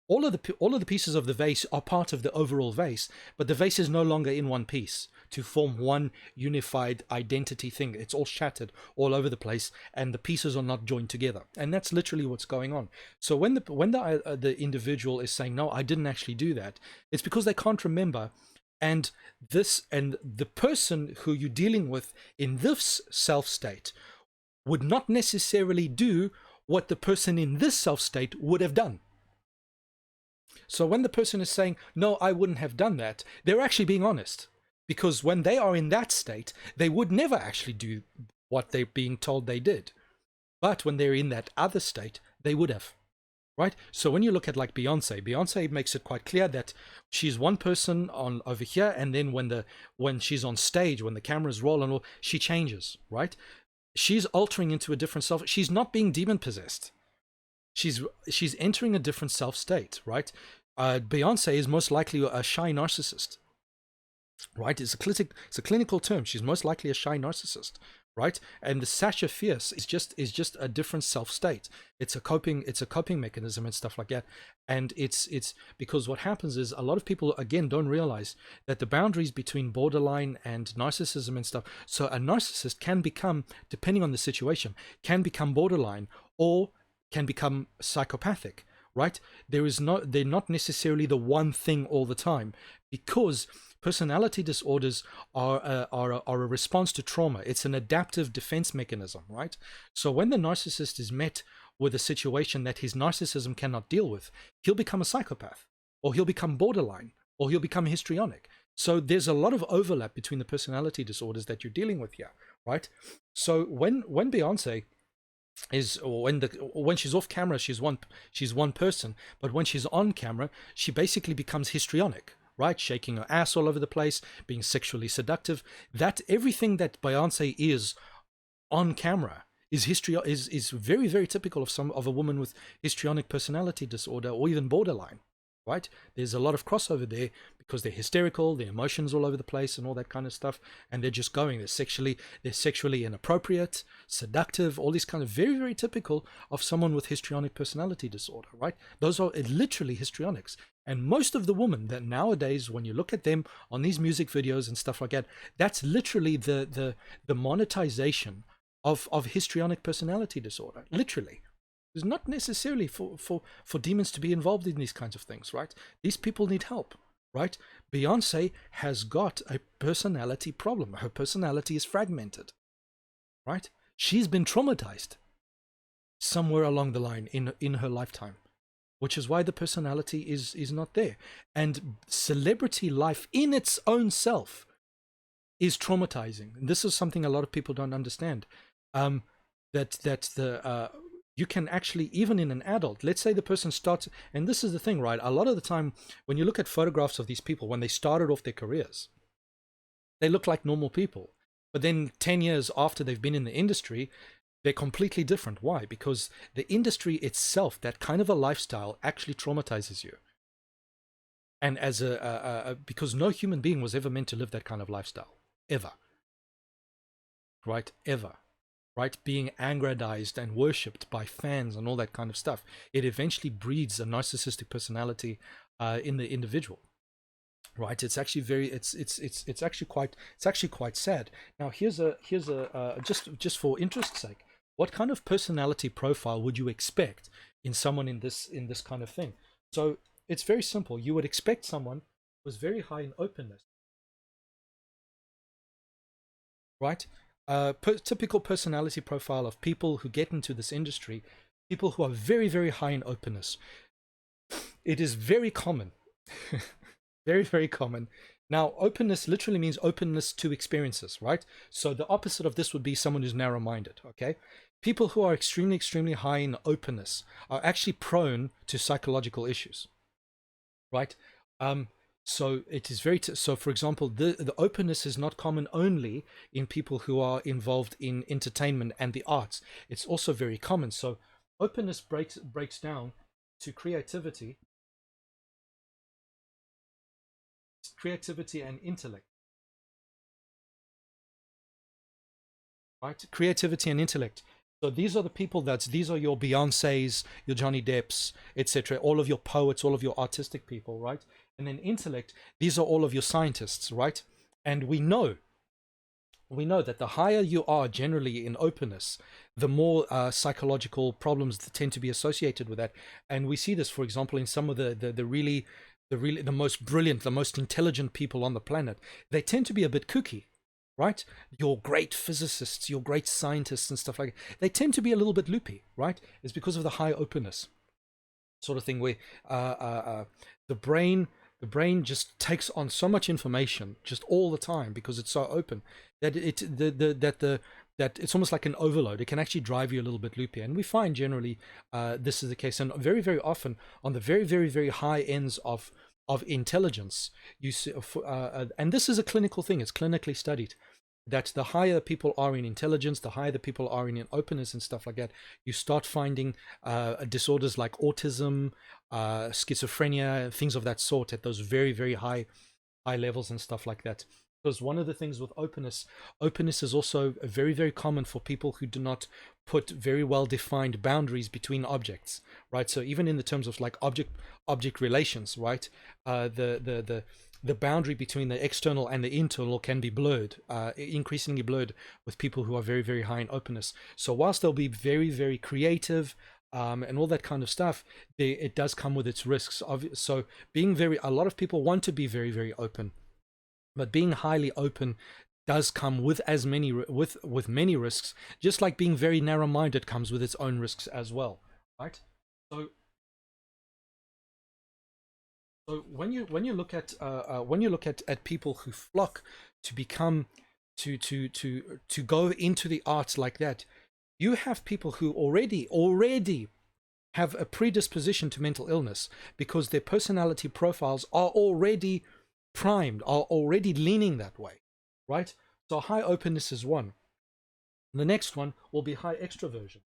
All of the pieces of the vase are part of the overall vase, but the vase is no longer in one piece to form one unified identity thing. It's all shattered all over the place, and the pieces are not joined together. And that's literally what's going on. So when the individual is saying, no, I didn't actually do that, it's because they can't remember. And the person who you're dealing with in this self state would not necessarily do what the person in this self state would have done. So when the person is saying, no, I wouldn't have done that, they're actually being honest. Because when they are in that state, they would never actually do what they're being told they did. But when they're in that other state, they would have. Right? So when you look at like Beyonce makes it quite clear that she's one person on over here, and then when she's on stage, when the cameras roll and all, she changes, right? She's altering into a different self. She's not being demon possessed. She's entering a different self state, right? Beyonce is most likely a shy narcissist, right? It's a clinical term. She's most likely a shy narcissist, right? And the Sasha Fierce is just a different self state. It's a coping mechanism and stuff like that. And it's because what happens is a lot of people again don't realize that the boundaries between borderline and narcissism and stuff. So a narcissist can become, depending on the situation, can become borderline or can become psychopathic, right? They're not necessarily the one thing all the time, because personality disorders are a response to trauma. It's an adaptive defense mechanism, right? So when the narcissist is met with a situation that his narcissism cannot deal with, he'll become a psychopath, or he'll become borderline, or he'll become histrionic. So there's a lot of overlap between the personality disorders that you're dealing with here, right? So when Beyonce is, or when she's off camera, she's one person, but when she's on camera, she basically becomes histrionic, right? Shaking her ass all over the place, being sexually seductive. That everything that Beyonce is on camera is very, very typical of a woman with histrionic personality disorder, or even borderline, right? There's a lot of crossover there because they're hysterical, their emotions all over the place and all that kind of stuff, and they're just going, they're sexually inappropriate, seductive, all these kind of very, very typical of someone with histrionic personality disorder, right? Those are literally histrionics. And most of the women that nowadays, when you look at them on these music videos and stuff like that, that's literally the monetization of histrionic personality disorder, literally. It's not necessarily for demons to be involved in these kinds of things, right? These people need help, right? Beyonce has got a personality problem. Her personality is fragmented, right? She's been traumatized somewhere along the line in her lifetime, which is why the personality is not there. And celebrity life in its own self is traumatizing. And this is something a lot of people don't understand. You can actually, even in an adult, let's say the person starts, and this is the thing, right? A lot of the time, when you look at photographs of these people, when they started off their careers, they look like normal people. But then 10 years after they've been in the industry, they're completely different. Why? Because the industry itself, that kind of a lifestyle, actually traumatizes you. And because no human being was ever meant to live that kind of lifestyle. Ever. Right? Ever. Right? Being aggrandized and worshipped by fans and all that kind of stuff. It eventually breeds a narcissistic personality in the individual. Right? It's actually it's actually quite sad. Now here's a just for interest's sake, what kind of personality profile would you expect in someone in this kind of thing? So it's very simple. You would expect someone who's very high in openness, right? Typical personality profile of people who get into this industry, people who are very, very high in openness. It is very common, very, very common. Now, openness literally means openness to experiences, right? So the opposite of this would be someone who's narrow-minded, okay? People who are extremely, extremely high in openness are actually prone to psychological issues, right? Um, so it is very so. For example, the openness is not common only in people who are involved in entertainment and the arts. It's also very common. So openness breaks down to creativity and intellect, right? Creativity and intellect. So these are the people these are your Beyoncés, your Johnny Depps, etc. All of your poets, all of your artistic people, right? And then intellect, these are all of your scientists, right? And we know that the higher you are generally in openness, the more psychological problems that tend to be associated with that. And we see this, for example, in some of the most brilliant, the most intelligent people on the planet. They tend to be a bit kooky, right? Your great physicists, your great scientists and stuff like that, they tend to be a little bit loopy, right? It's because of the high openness sort of thing where the brain just takes on so much information just all the time because it's so open that that it's almost like an overload. It can actually drive you a little bit loopy, and we find generally this is the case. And very, very often on the very, very, very high ends of intelligence, you see, and this is a clinical thing. It's clinically studied that the higher people are in intelligence, the higher the people are in openness and stuff like that, you start finding disorders like autism, schizophrenia, things of that sort at those very, very high levels and stuff like that. Because one of the things with openness is also very, very common for people who do not put very well defined boundaries between objects, right? So even in the terms of like object relations, right? The boundary between the external and the internal can be blurred, increasingly blurred with people who are very, very high in openness. So whilst they'll be very, very creative, and all that kind of stuff, it does come with its risks. So a lot of people want to be very, very open, but being highly open does come with many risks, just like being very narrow-minded comes with its own risks as well, right? So when you look at people who flock to become to go into the arts like that, you have people who already have a predisposition to mental illness because their personality profiles are already primed, are already leaning that way, right? So high openness is one. The next one will be high extroversion.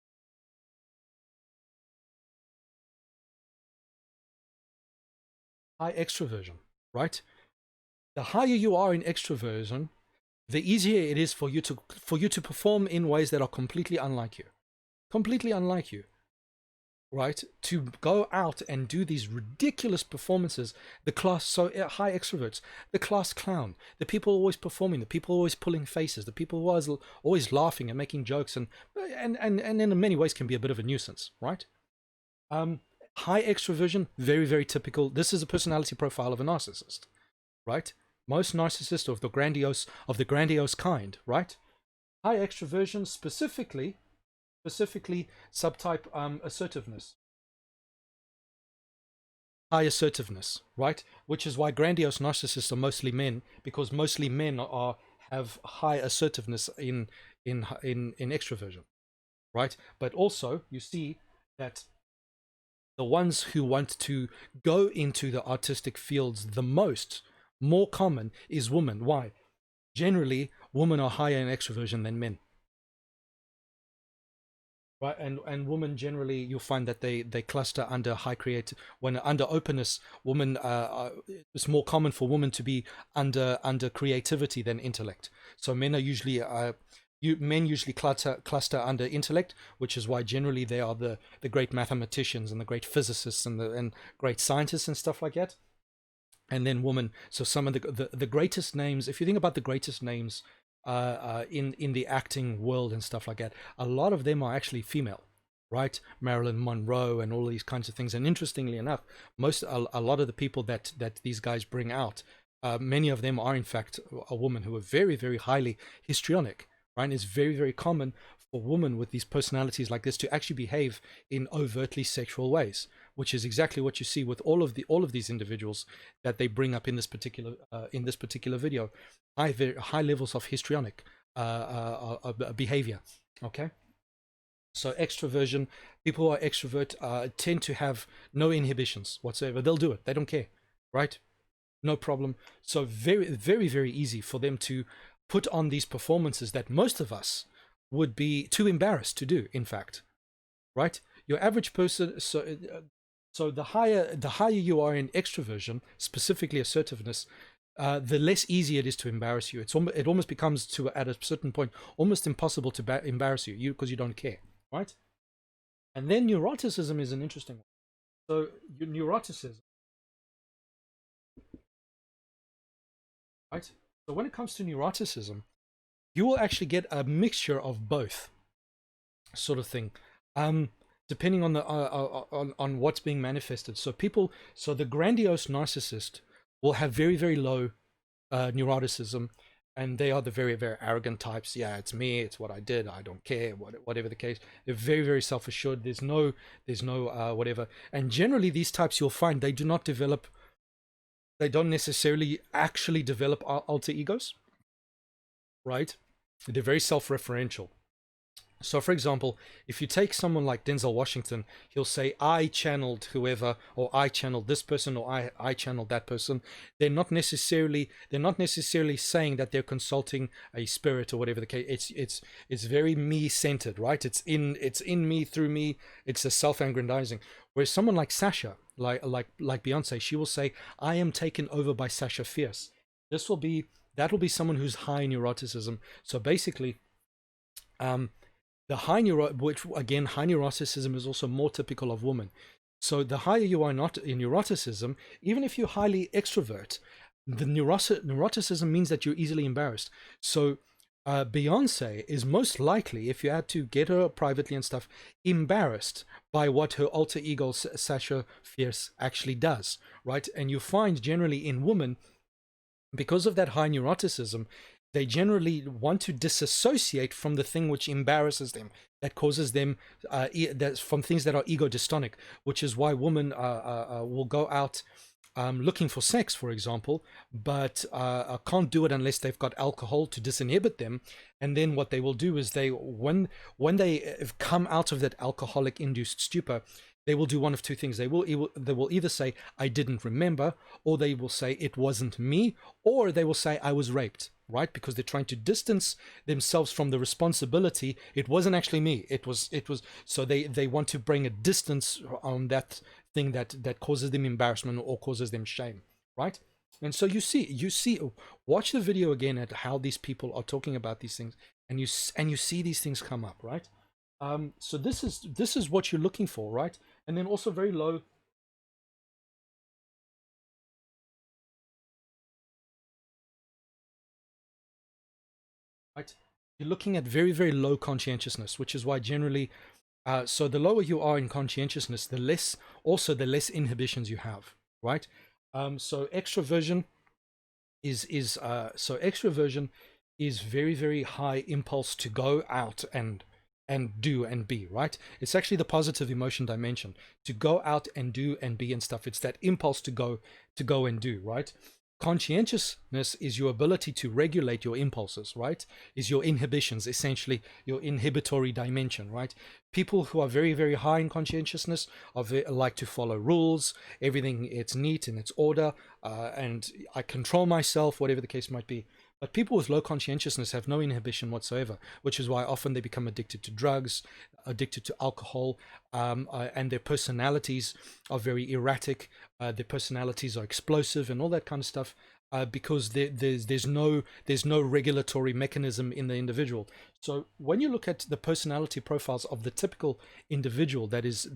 High extroversion, right? The higher you are in extroversion, the easier it is for you to perform in ways that are completely unlike you, right? To go out and do these ridiculous performances. High extroverts, the class clown, the people always performing, the people always pulling faces, the people who are always laughing and making jokes, and in many ways can be a bit of a nuisance, right? Um, High extroversion, very, very typical. This is a personality profile of a narcissist, right? Most narcissists of the grandiose kind, right? High extroversion, specifically subtype assertiveness. High assertiveness, right? Which is why grandiose narcissists are mostly men, because mostly men have high assertiveness in extroversion, right? But also you see that the ones who want to go into the artistic fields more common is women. Why? Generally, women are higher in extroversion than men, right? And women generally, you'll find that they cluster under when under openness. Women it's more common for women to be under creativity than intellect. So men usually cluster under intellect, which is why generally they are the great mathematicians and the great physicists and great scientists and stuff like that. And then women. So some of the greatest names, if you think about the greatest names in the acting world and stuff like that, a lot of them are actually female, right? Marilyn Monroe and all these kinds of things. And interestingly enough, a lot of the people that these guys bring out many of them are in fact a woman who are very, very highly histrionic, right? And it's very, very common for women with these personalities like this to actually behave in overtly sexual ways, which is exactly what you see with all of these individuals that they bring up in this particular video. High levels of histrionic behavior. Okay. So extroversion, people who are extrovert tend to have no inhibitions whatsoever. They'll do it. They don't care, right? No problem. So very, very, very easy for them to put on these performances that most of us would be too embarrassed to do, in fact, right? Your average person, so the higher you are in extroversion, specifically assertiveness, the less easy it is to embarrass you. It almost becomes, to at a certain point, almost impossible to embarrass you because you don't care, right? And then neuroticism is an interesting one. So your neuroticism, right? So when it comes to neuroticism, you will actually get a mixture of both, sort of thing, depending on the on what's being manifested. So the grandiose narcissist will have very, very low neuroticism, and they are the very, very arrogant types. Yeah, it's me, it's what I did, I don't care, whatever the case. They're very, very self-assured. There's no whatever. And generally these types, you'll find, they don't necessarily actually develop alter egos, right? They're very self-referential. So, for example, if you take someone like Denzel Washington, he'll say, I channeled whoever, or I channeled this person, or I channeled that person. They're not necessarily saying that they're consulting a spirit or whatever the case. It's very me-centered, right? It's in me, through me. It's a self-aggrandizing. Whereas someone like Sasha, like Beyonce, she will say, I am taken over by Sasha Fierce. That will be someone who's high neuroticism. So basically, the high neuroticism is also more typical of women. So the higher you are not in neuroticism, even if you're highly extrovert, the neuroticism means that you're easily embarrassed. So Beyonce is most likely, if you had to get her privately and stuff, embarrassed by what her alter ego Sasha Fierce actually does, right? And you find generally in women, because of that high neuroticism, they generally want to disassociate from the thing which embarrasses them, that causes them from things that are ego dystonic, which is why women will go out looking for sex, for example, but can't do it unless they've got alcohol to disinhibit them. And then what they will do is when they have come out of that alcoholic induced stupor, they will do one of two things. They will either say, I didn't remember, or they will say, it wasn't me, or they will say, I was raped, right? Because they're trying to distance themselves from the responsibility. It wasn't actually me. It was. So they want to bring a distance on that thing that causes them embarrassment or causes them shame, right? And so you see, watch the video again at how these people are talking about these things, and you see these things come up, right? So this is what you're looking for, right? And then also very low. Right? You're looking at very, very low conscientiousness, which is why generally, so the lower you are in conscientiousness, the less inhibitions you have, right? So extroversion is very, very high impulse to go out and do and be, right? It's actually the positive emotion dimension, to go out and do and be and stuff. It's that impulse to go and do, right? Conscientiousness is your ability to regulate your impulses, right? Is your inhibitions, essentially your inhibitory dimension, right? People who are very, very high in conscientiousness like to follow rules, everything, it's neat and it's order, and I control myself, whatever the case might be. But people with low conscientiousness have no inhibition whatsoever, which is why often they become addicted to drugs, addicted to alcohol, and their personalities are very erratic. Their personalities are explosive and all that kind of stuff, because there's no regulatory mechanism in the individual. So when you look at the personality profiles of the typical individual, this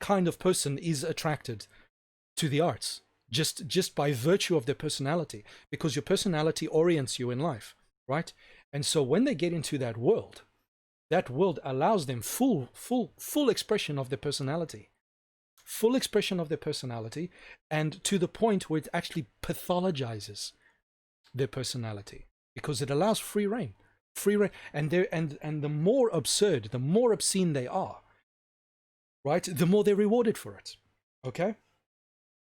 kind of person is attracted to the arts. Just by virtue of their personality, because your personality orients you in life, right? And so when they get into that world allows them full expression of their personality, full expression of their personality, and to the point where it actually pathologizes their personality, because it allows free reign, and the more absurd, the more obscene they are, right, the more they're rewarded for it. Okay?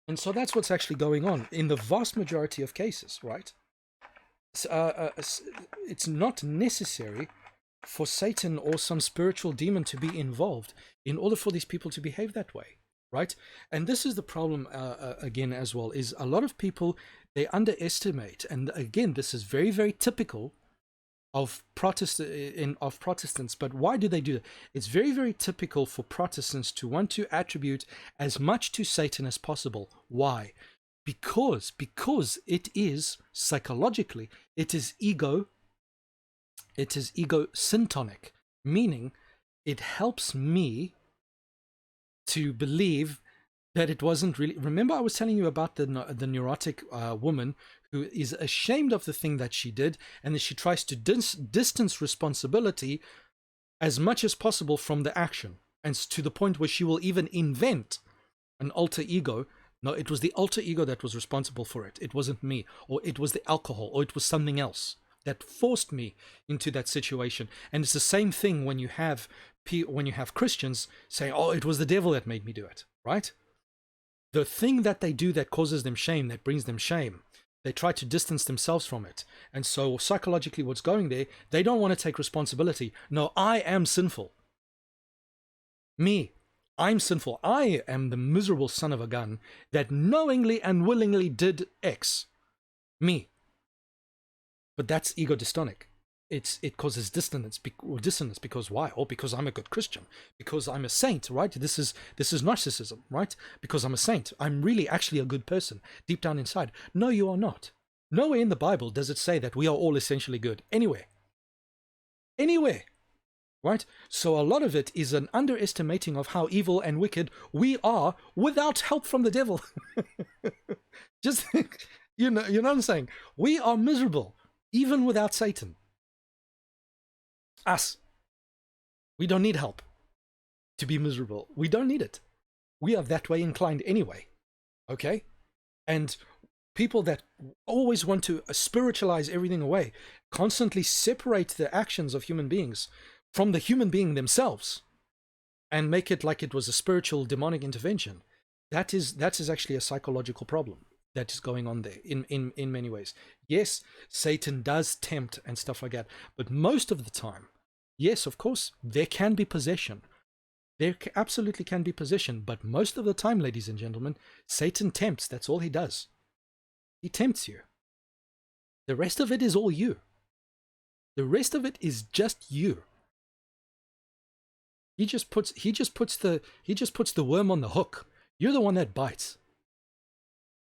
And so that's what's actually going on in the vast majority of cases, right? It's not necessary for Satan or some spiritual demon to be involved in order for these people to behave that way, right? And this is the problem again as well, is a lot of people, they underestimate, and again, this is very, very typical of Protestants. But why do they do that? It's very, very typical for Protestants to want to attribute as much to Satan as possible. Why? Because it is psychologically, it is ego syntonic, meaning it helps me to believe that it wasn't really. Remember I was telling you about the neurotic woman who is ashamed of the thing that she did, and then she tries to distance responsibility as much as possible from the action, and to the point where she will even invent an alter ego. No, it was the alter ego that was responsible for it. It wasn't me, or it was the alcohol, or it was something else that forced me into that situation. And it's the same thing when you have Christians saying, "Oh, it was the devil that made me do it," right? The thing that they do that causes them shame, that brings them shame, they try to distance themselves from it. And so psychologically what's going there, they don't want to take responsibility. No, I am sinful. I'm sinful. I am the miserable son of a gun that knowingly and willingly did X. Me. But that's ego dystonic. It causes dissonance because why? Or because I'm a good Christian, because I'm a saint, right? This is narcissism, right? Because I'm a saint, I'm really actually a good person deep down inside. No, you are not. Nowhere in the Bible does it say that we are all essentially good. Anywhere, right? So a lot of it is an underestimating of how evil and wicked we are without help from the devil. Just you know what I'm saying? We are miserable even without Satan. Us. We don't need help to be miserable. We don't need it. We are that way inclined anyway. Okay? And people that always want to spiritualize everything away, constantly separate the actions of human beings from the human being themselves and make it like it was a spiritual demonic intervention. That is actually a psychological problem that is going on there in many ways. Yes, Satan does tempt and stuff like that, but most of the time, yes, of course, there can be possession. There absolutely can be possession, but most of the time, ladies and gentlemen, Satan tempts. That's all he does. He tempts you. The rest of it is all you. The rest of it is just you. He just puts the worm on the hook. You're the one that bites,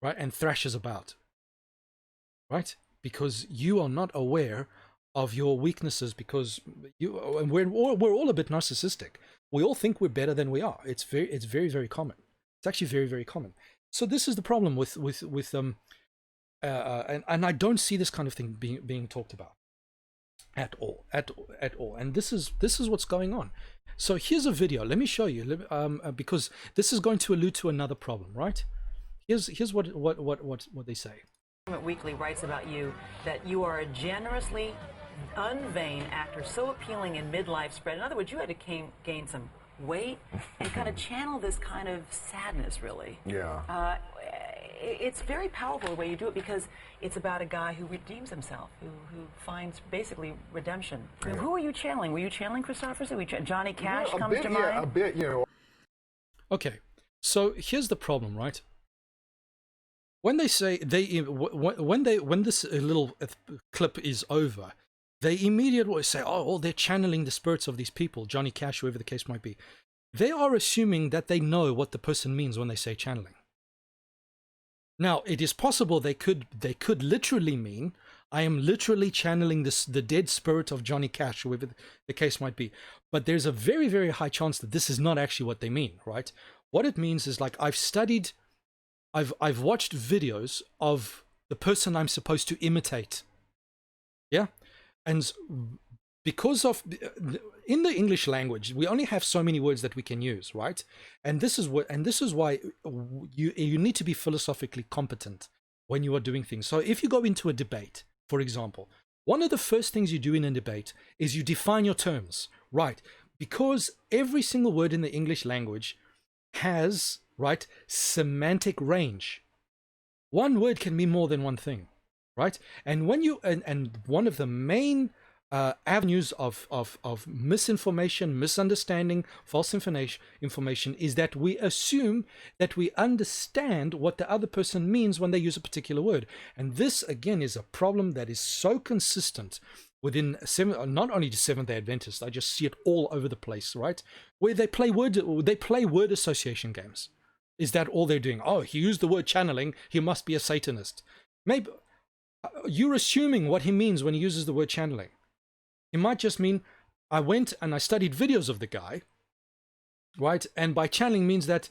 right, and thrashes about, right? Because you are not aware of your weaknesses, because we're all a bit narcissistic. We all think we're better than we are. It's very, very common. It's actually very, very common. So this is the problem with and I don't see this kind of thing being talked about at all. And this is what's going on. So here's a video. Let me show you, because this is going to allude to another problem, right? Here's what they say. Weekly writes about you that you are a generously unvain actor, so appealing in midlife spread. In other words, you had to gain some weight and kind of channel this kind of sadness, really. Yeah. It's very powerful the way you do it, because it's about a guy who redeems himself, who finds basically redemption. Yeah. Who are you channeling? Were you channeling Christopherson? Johnny Cash comes to mind? Yeah, a bit, you know. Okay, so here's the problem, right? When they say when this little clip is over, they immediately say, "Oh, they're channeling the spirits of these people, Johnny Cash, whoever the case might be." They are assuming that they know what the person means when they say channeling. Now, it is possible they could literally mean, I am literally channeling the dead spirit of Johnny Cash, whoever the case might be. But there's a very, very high chance that this is not actually what they mean, right? What it means is, like, I've watched videos of the person I'm supposed to imitate. Yeah? And because of in the English language, we only have so many words that we can use, right? And this is why you need to be philosophically competent when you are doing things. So if you go into a debate, for example, one of the first things you do in a debate is you define your terms, right? Because every single word in the English language has, right, semantic range. One word can mean more than one thing, right? And when you and one of the main avenues of misinformation, misunderstanding, false information is that we assume that we understand what the other person means when they use a particular word. And this, again, is a problem that is so consistent within not only the Seventh-day Adventists, I just see it all over the place, right? Where they play word association games. Is that all they're doing? Oh, he used the word channeling, he must be a Satanist. Maybe you're assuming what he means when he uses the word channeling. It might just mean, I went and I studied videos of the guy, right? And by channeling means that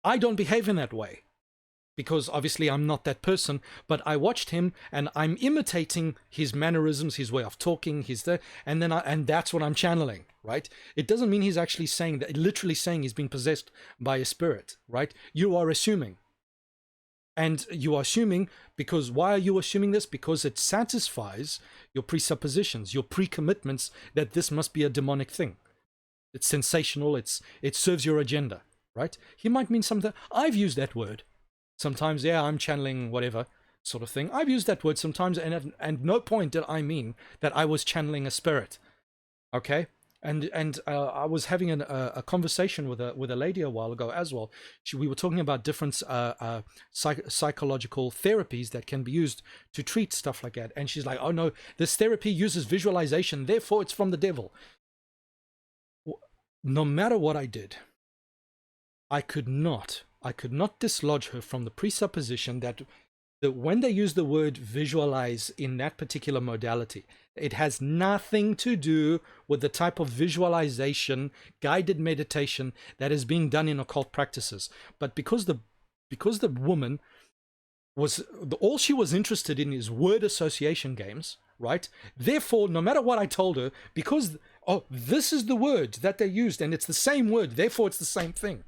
I don't behave in that way, because obviously I'm not that person, but I watched him and I'm imitating his mannerisms, his way of talking, and that's what I'm channeling, right? It doesn't mean he's actually saying that, literally saying he's been possessed by a spirit, right? You are assuming. And you are assuming, because why are you assuming this? Because it satisfies your presuppositions, your pre-commitments that this must be a demonic thing. It's sensational, it serves your agenda, right? He might mean something. I've used that word. Sometimes, yeah, I'm channeling whatever sort of thing. I've used that word sometimes, and at no point did I mean that I was channeling a spirit, okay? And I was having a conversation with a lady a while ago as well. We were talking about different psychological therapies that can be used to treat stuff like that. And she's like, oh no, this therapy uses visualization, therefore it's from the devil. No matter what I did, I could not dislodge her from the presupposition that when they use the word visualize in that particular modality, it has nothing to do with the type of visualization, guided meditation that is being done in occult practices. But because the woman was, all she was interested in is word association games, right? Therefore, no matter what I told her, because, oh, this is the word that they used and it's the same word, therefore it's the same thing.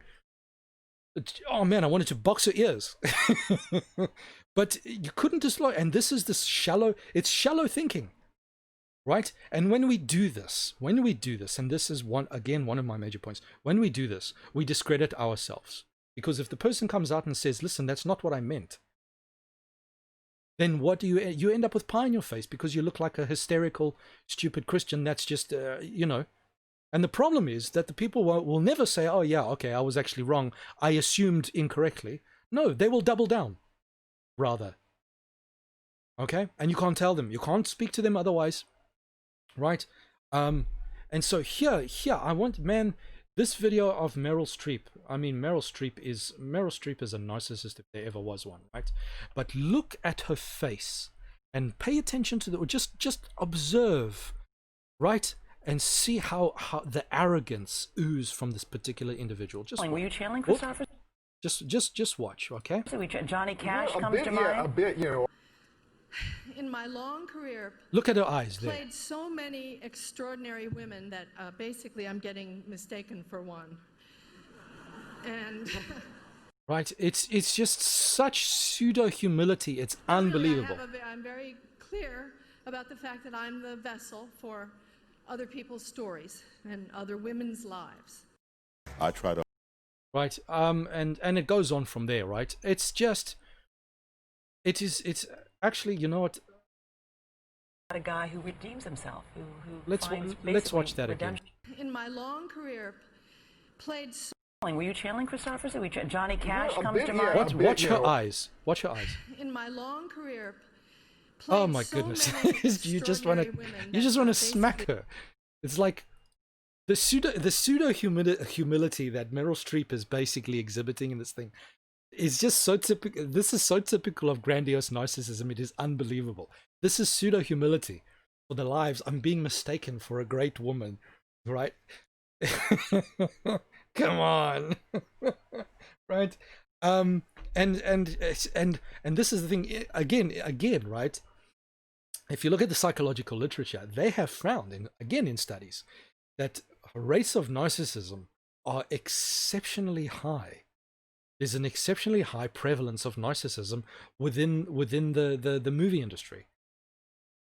Oh man, I wanted to box her ears. But you couldn't dislodge, and this is it's shallow thinking, right? And when we do this, and this is one of my major points, when we do this, we discredit ourselves. Because if the person comes out and says, listen, that's not what I meant, then what do you end up with pie in your face, because you look like a hysterical, stupid Christian that's just, And the problem is that the people will never say, oh yeah, okay, I was actually wrong, I assumed incorrectly. No, they will double down, rather. Okay? And you can't tell them. You can't speak to them otherwise. Right? And so here, I want, man, this video of Meryl Streep. I mean, Meryl Streep is a narcissist if there ever was one, right? But look at her face and pay attention to just observe, right? And see how the arrogance ooze from this particular individual. Were you channeling Christopher? Just watch, okay? Johnny Cash comes to mind. Yeah, a bit, In my long career, look at her eyes there. Played so many extraordinary women that basically I'm getting mistaken for one. And right, it's just such pseudo humility. It's unbelievable. I'm very clear about the fact that I'm the vessel for other people's stories and other women's lives. I try to. Right, and it goes on from there, right? It's actually, you know what? A guy who redeems himself, who let's watch that redemption. again. In my long career, played. Were you channeling Christopher? Johnny Cash comes to yeah, mind. Watch her eyes. Watch her eyes. In my long career. Oh my goodness! you just want to smack her. It's like the pseudo humility that Meryl Streep is basically exhibiting in this thing is just so typical. This is so typical of grandiose narcissism. It is unbelievable. This is pseudo humility for the lives. I'm being mistaken for a great woman, right? Come on, right? And this is the thing again, right? if you look at the psychological literature, they have found, again in studies, that rates of narcissism are exceptionally high. There's an exceptionally high prevalence of narcissism within the movie industry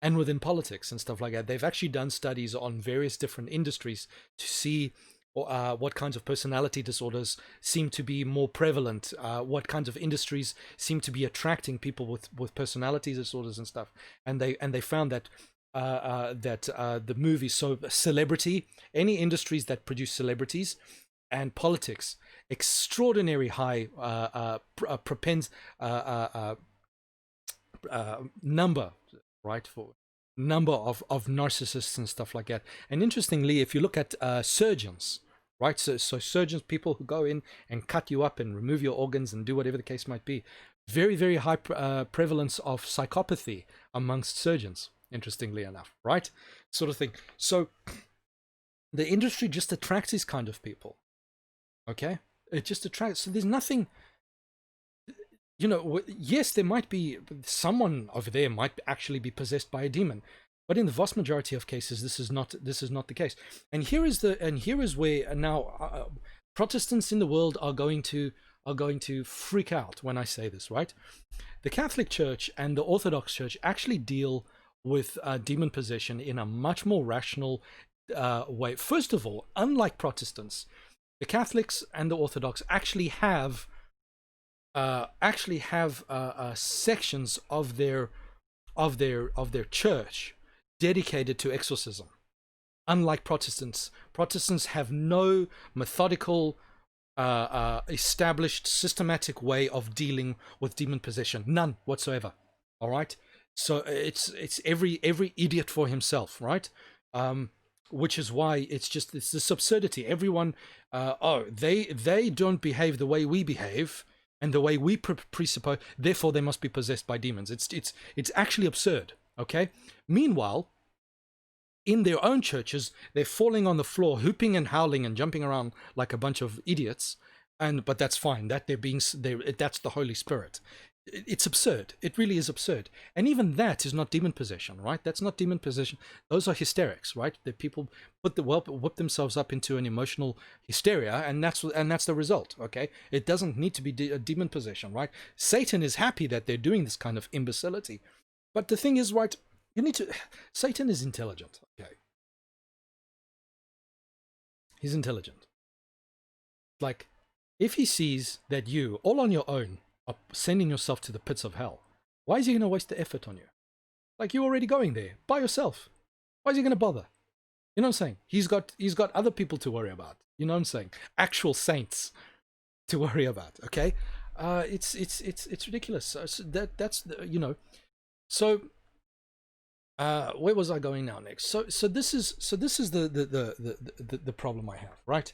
and within politics and stuff like that. They've actually done studies on various different industries to see what kinds of personality disorders seem to be more prevalent, what kinds of industries seem to be attracting people with personality disorders and stuff. And they found that the movies, so celebrity, any industries that produce celebrities, and politics, extraordinary high number, right, for number of narcissists and stuff like that. And interestingly, if you look at surgeons, right, so surgeons, people who go in and cut you up and remove your organs and do whatever the case might be, very, very high prevalence of psychopathy amongst surgeons, interestingly enough, right, sort of thing. So the industry just attracts these kind of people. Okay, it just attracts. So there's nothing, you know. Yes, there might be someone over there might actually be possessed by a demon, but in the vast majority of cases, this is not the case. And here is where now Protestants in the world are going to freak out when I say this. Right, the Catholic Church and the Orthodox Church actually deal with demon possession in a much more rational way. First of all, unlike Protestants, the Catholics and the Orthodox actually have sections of their church dedicated to exorcism. Unlike Protestants have no methodical, established, systematic way of dealing with demon possession. None whatsoever. All right. So it's every idiot for himself, right? Which is why it's this absurdity. Everyone, they don't behave the way we behave and the way we presuppose, therefore they must be possessed by demons. It's actually absurd. Okay. Meanwhile, in their own churches, they're falling on the floor, hooping and howling and jumping around like a bunch of idiots. But that's fine. That's the Holy Spirit. It's absurd. It really is absurd. And even that is not demon possession, right? That's not demon possession. Those are hysterics, right? The people whip themselves up into an emotional hysteria, and that's the result. Okay, it doesn't need to be a demon possession, right? Satan is happy that they're doing this kind of imbecility, but the thing is, right? Satan is intelligent. Okay, he's intelligent. Like, if he sees that you all on your own are sending yourself to the pits of hell, why is he going to waste the effort on you? Like, you're already going there by yourself. Why is he going to bother? You know what I'm saying? He's got other people to worry about. You know what I'm saying? Actual saints to worry about. Okay, it's ridiculous. So that's you know. So where was I going now next? So this is the problem I have, right?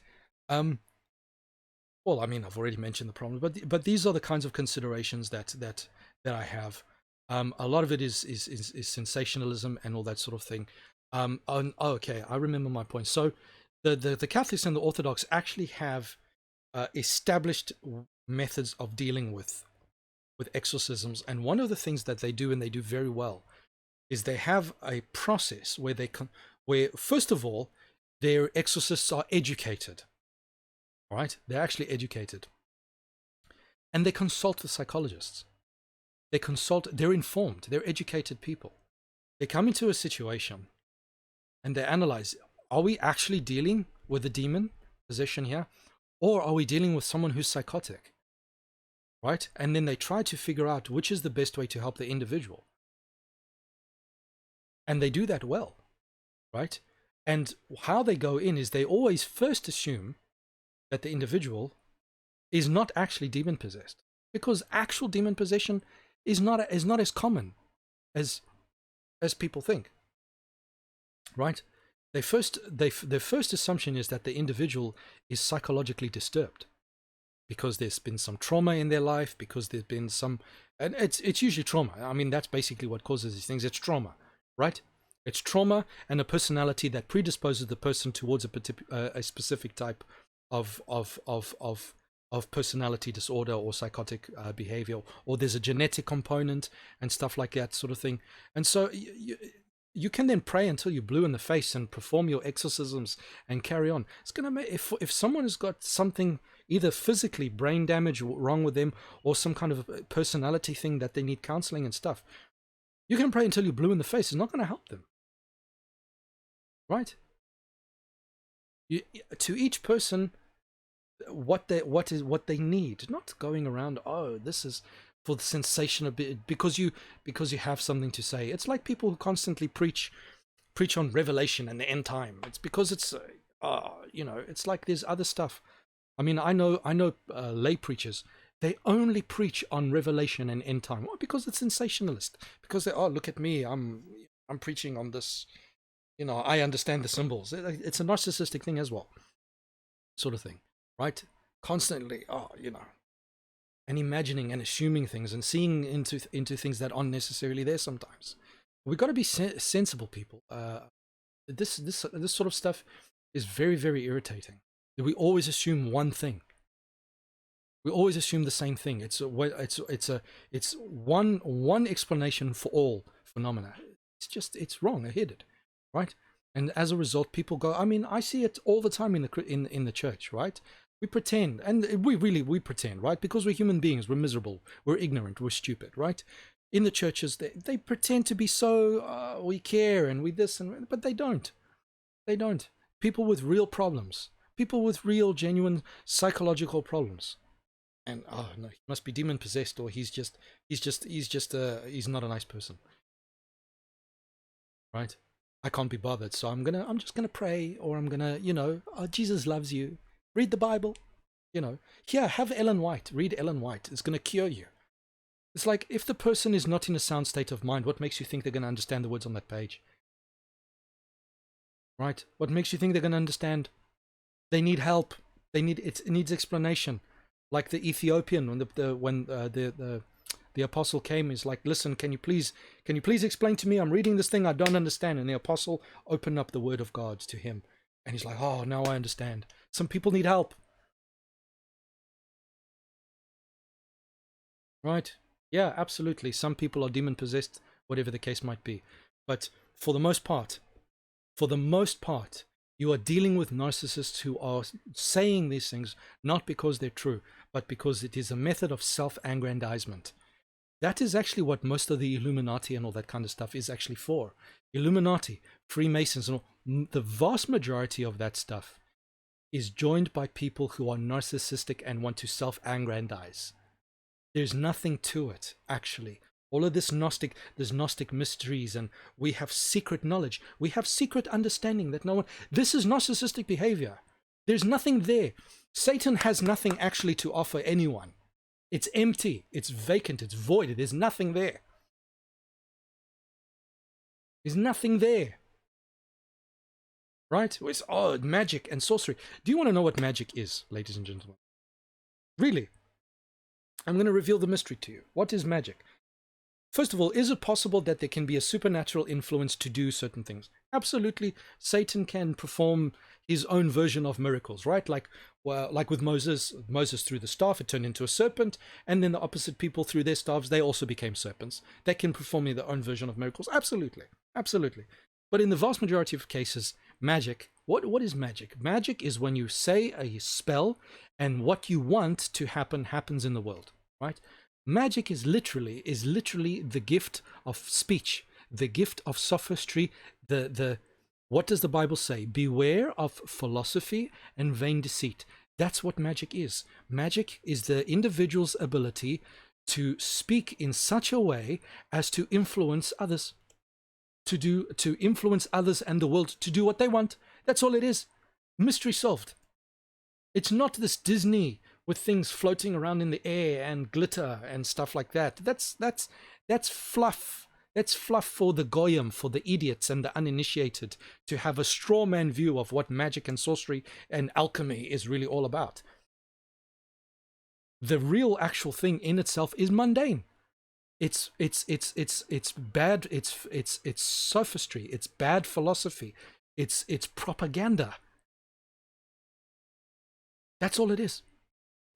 Well, I mean, I've already mentioned the problem, but these are the kinds of considerations that I have. A lot of it is sensationalism and all that sort of thing. Okay, I remember my point. So the Catholics and the Orthodox actually have established methods of dealing with exorcisms, and one of the things that they do, and they do very well, is they have a process where first of all, their exorcists are educated. All right, they're actually educated, and they consult with psychologists. They're informed, they're educated people. They come into a situation and they analyze, are we actually dealing with a demon possession here, or are we dealing with someone who's psychotic? Right? And then they try to figure out which is the best way to help the individual. And they do that well, right? And how they go in is they always first assume that the individual is not actually demon possessed, because actual demon possession is not as common as people think, right? Their first assumption is that the individual is psychologically disturbed because there's been some trauma in their life, because there's been some, and it's usually trauma. I mean, that's basically what causes these things. It's trauma, right? It's trauma and a personality that predisposes the person towards a specific type of of personality disorder or psychotic behavior, or there's a genetic component and stuff like that sort of thing. And so you can then pray until you're blue in the face and perform your exorcisms and carry on. It's going to make, if someone has got something either physically, brain damage wrong with them, or some kind of personality thing that they need counseling and stuff, you can pray until you're blue in the face. It's not going to help them. Right? To each person, what they need, not going around, oh, this is for the sensation a bit because you have something to say. It's like people who constantly preach on revelation and the end time. It's because it's it's like there's other stuff. I mean, I know lay preachers, they only preach on revelation and end time. Why? Because it's sensationalist. Because they, oh, look at me, I'm preaching on this, I understand the symbols. It's a narcissistic thing as well, sort of thing, right? Constantly, and imagining and assuming things and seeing into things that aren't necessarily there sometimes. We've got to be sensible people. This sort of stuff is very, very irritating. We always assume one thing. We always assume the same thing. It's one explanation for all phenomena. It's wrong-headed, right? And as a result, people go. I mean, I see it all the time in the church, right? We pretend, and we pretend, right? Because we're human beings, we're miserable, we're ignorant, we're stupid, right? In the churches, they pretend to be so we care and we this and but they don't. They don't. People with real problems, people with real, genuine psychological problems, and oh no, he must be demon possessed, or he's not a nice person, right? I can't be bothered, so I'm just gonna pray, or I'm gonna, oh, Jesus loves you. Read the Bible, Here, have Ellen White. Read Ellen White. It's going to cure you. It's like, if the person is not in a sound state of mind, what makes you think they're going to understand the words on that page? Right? What makes you think they're going to understand? They need help. It needs explanation. Like the Ethiopian, when the apostle came, is like, listen, can you please explain to me? I'm reading this thing I don't understand. And the apostle opened up the word of God to him. And he's like, oh, now I understand. Some people need help. Right? Yeah, absolutely. Some people are demon possessed, whatever the case might be. But for the most part, you are dealing with narcissists who are saying these things not because they're true, but because it is a method of self-aggrandizement. That is actually what most of the Illuminati and all that kind of stuff is actually for. Illuminati, Freemasons, and all, the vast majority of that stuff is joined by people who are narcissistic and want to self-aggrandize. There's nothing to it, actually. All of this Gnostic mysteries, and we have secret knowledge. We have secret understanding that no one... This is narcissistic behavior. There's nothing there. Satan has nothing actually to offer anyone. It's empty. It's vacant. It's void. There's nothing there. There's nothing there. Right? It's magic and sorcery. Do you want to know what magic is, ladies and gentlemen? Really? I'm going to reveal the mystery to you. What is magic? First of all, is it possible that there can be a supernatural influence to do certain things? Absolutely. Satan can perform his own version of miracles, right? Like with Moses threw the staff, it turned into a serpent, and then the opposite people threw their staffs, they also became serpents. They can perform their own version of miracles. Absolutely. Absolutely. But in the vast majority of cases, magic, what is magic? Magic is when you say a spell and what you want to happen happens in the world, right? Magic is literally the gift of speech, the gift of sophistry. What does the Bible say? Beware of philosophy and vain deceit. That's what magic is. Magic is the individual's ability to speak in such a way as to influence others, to influence others and the world to do what they want. That's all it is. Mystery solved. It's not this Disney with things floating around in the air and glitter and stuff like that. That's fluff. That's fluff for the goyim, for the idiots and the uninitiated, to have a straw man view of what magic and sorcery and alchemy is really all about. The real actual thing in itself is mundane. It's bad. It's sophistry. It's bad philosophy. It's propaganda. That's all it is.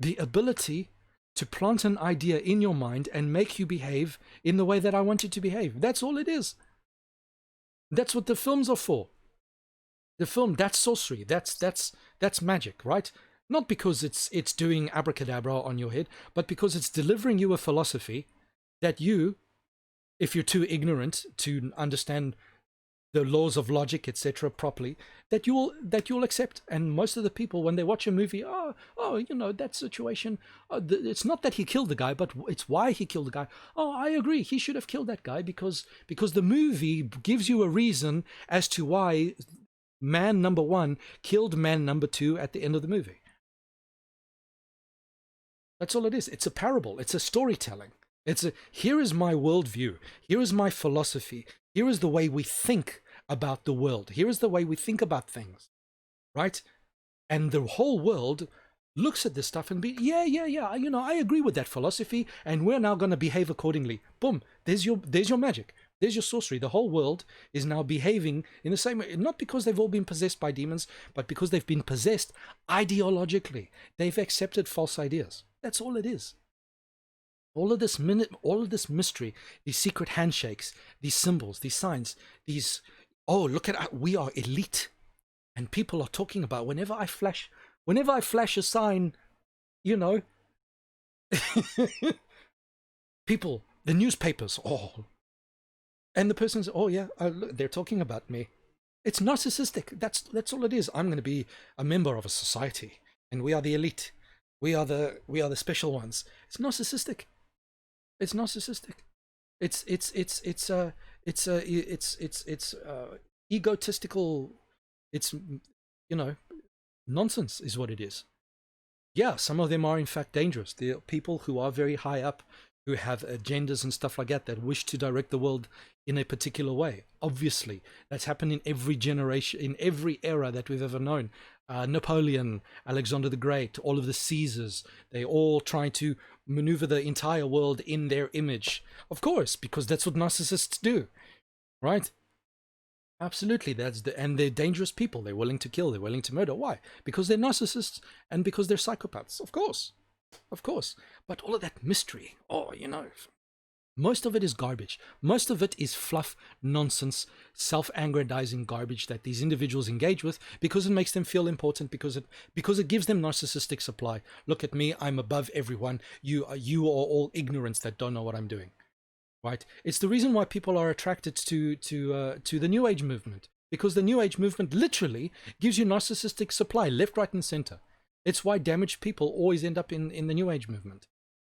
The ability to plant an idea in your mind and make you behave in the way that I want you to behave. That's all it is. That's what the films are for. The film, that's sorcery. That's magic, right? Not because it's doing abracadabra on your head, but because it's delivering you a philosophy that you, if you're too ignorant to understand the laws of logic, etc., properly, that you'll accept. And most of the people, when they watch a movie, that situation, it's not that he killed the guy, but it's why he killed the guy. Oh, I agree, he should have killed that guy because the movie gives you a reason as to why man number one killed man number two at the end of the movie. That's all it is. It's a parable. It's a storytelling. Here is my worldview. Here is my philosophy. Here is the way we think about the world. Here is the way we think about things, right? And the whole world looks at this stuff and I agree with that philosophy, and we're now going to behave accordingly. Boom, there's your magic. There's your sorcery. The whole world is now behaving in the same way, not because they've all been possessed by demons, but because they've been possessed ideologically. They've accepted false ideas. That's all it is. All of this mystery, these secret handshakes, these symbols, these signs, these, oh, look at, we are elite. And people are talking about, whenever I flash a sign, people, the newspapers, oh, and the person's, oh yeah, look, they're talking about me. It's narcissistic. That's all it is. I'm going to be a member of a society, and we are the elite. We are the special ones. It's narcissistic. It's narcissistic. It's egotistical. It's, nonsense is what it is. Yeah, some of them are in fact dangerous. There are people who are very high up, who have agendas and stuff like that wish to direct the world in a particular way. Obviously, that's happened in every generation, in every era that we've ever known. Napoleon, Alexander the Great, all of the Caesars, they all try to maneuver the entire world in their image. Of course, because that's what narcissists do, right? Absolutely, and they're dangerous people. They're willing to kill, they're willing to murder. Why? Because they're narcissists and because they're psychopaths. Of course. But all of that mystery, most of it is garbage. Most of it is fluff, nonsense, self-aggrandizing garbage that these individuals engage with because it makes them feel important, because it gives them narcissistic supply. Look at me, I'm above everyone. You are all ignorants that don't know what I'm doing. Right? It's the reason why people are attracted to the New Age movement, because the New Age movement literally gives you narcissistic supply left, right, and center. It's why damaged people always end up in the New Age movement.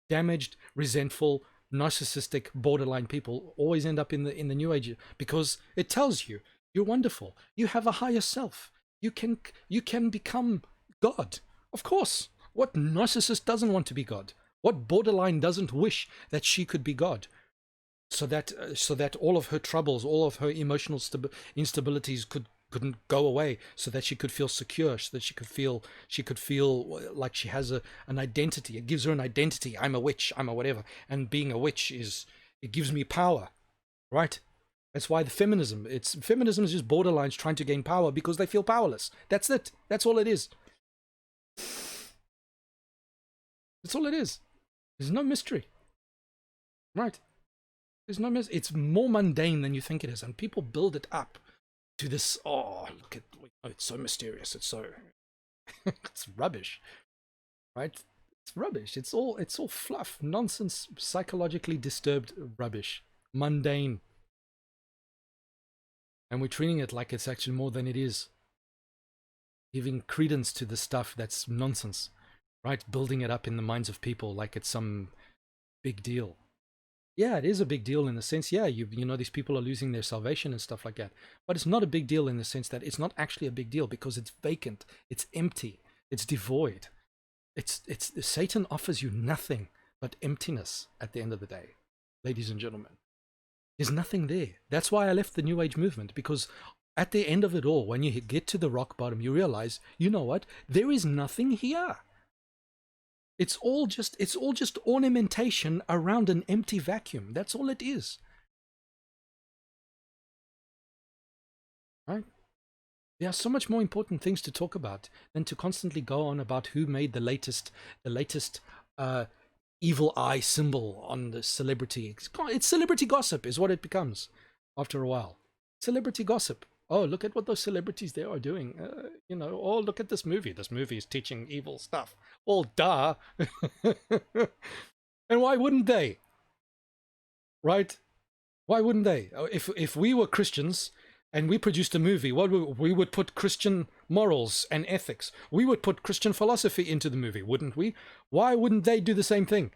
Damaged, resentful, narcissistic, borderline people always end up in the New Age, because it tells you you're wonderful. You have a higher self. You can become God. Of course. What narcissist doesn't want to be God? What borderline doesn't wish that she could be God? So that all of her troubles, all of her emotional instabilities couldn't go away, so that she could feel secure, so that she could feel like she has an identity. It gives her an identity. I'm a witch, I'm a whatever. And being a witch it gives me power, right? That's why feminism is just borderlines trying to gain power because they feel powerless. That's it. That's all it is. That's all it is. There's no mystery, right? There's no mystery. It's more mundane than you think it is, and people build it up to this, it's so mysterious, it's so it's rubbish, right? It's rubbish. It's all fluff, nonsense, psychologically disturbed rubbish, mundane, and we're treating it like it's actually more than it is, giving credence to the stuff that's nonsense, right? Building it up in the minds of people like it's some big deal. Yeah, it is a big deal in the sense, yeah, these people are losing their salvation and stuff like that. But it's not a big deal in the sense that it's not actually a big deal because it's vacant, it's empty, it's devoid. It's Satan offers you nothing but emptiness at the end of the day, ladies and gentlemen. There's nothing there. That's why I left the New Age movement, because at the end of it all, when you get to the rock bottom, you realize, you know what? There is nothing here. It's all just ornamentation around an empty vacuum. That's all it is. Right? There are so much more important things to talk about than to constantly go on about who made the latest evil eye symbol on the celebrity. It's celebrity gossip is what it becomes after a while. Celebrity gossip. Oh, look at what those celebrities there are doing. You know, oh, look at this movie. This movie is teaching evil stuff. Well, duh. And why wouldn't they? Right? Why wouldn't they? If we were Christians and we produced a movie, we would put Christian morals and ethics. We would put Christian philosophy into the movie, wouldn't we? Why wouldn't they do the same thing?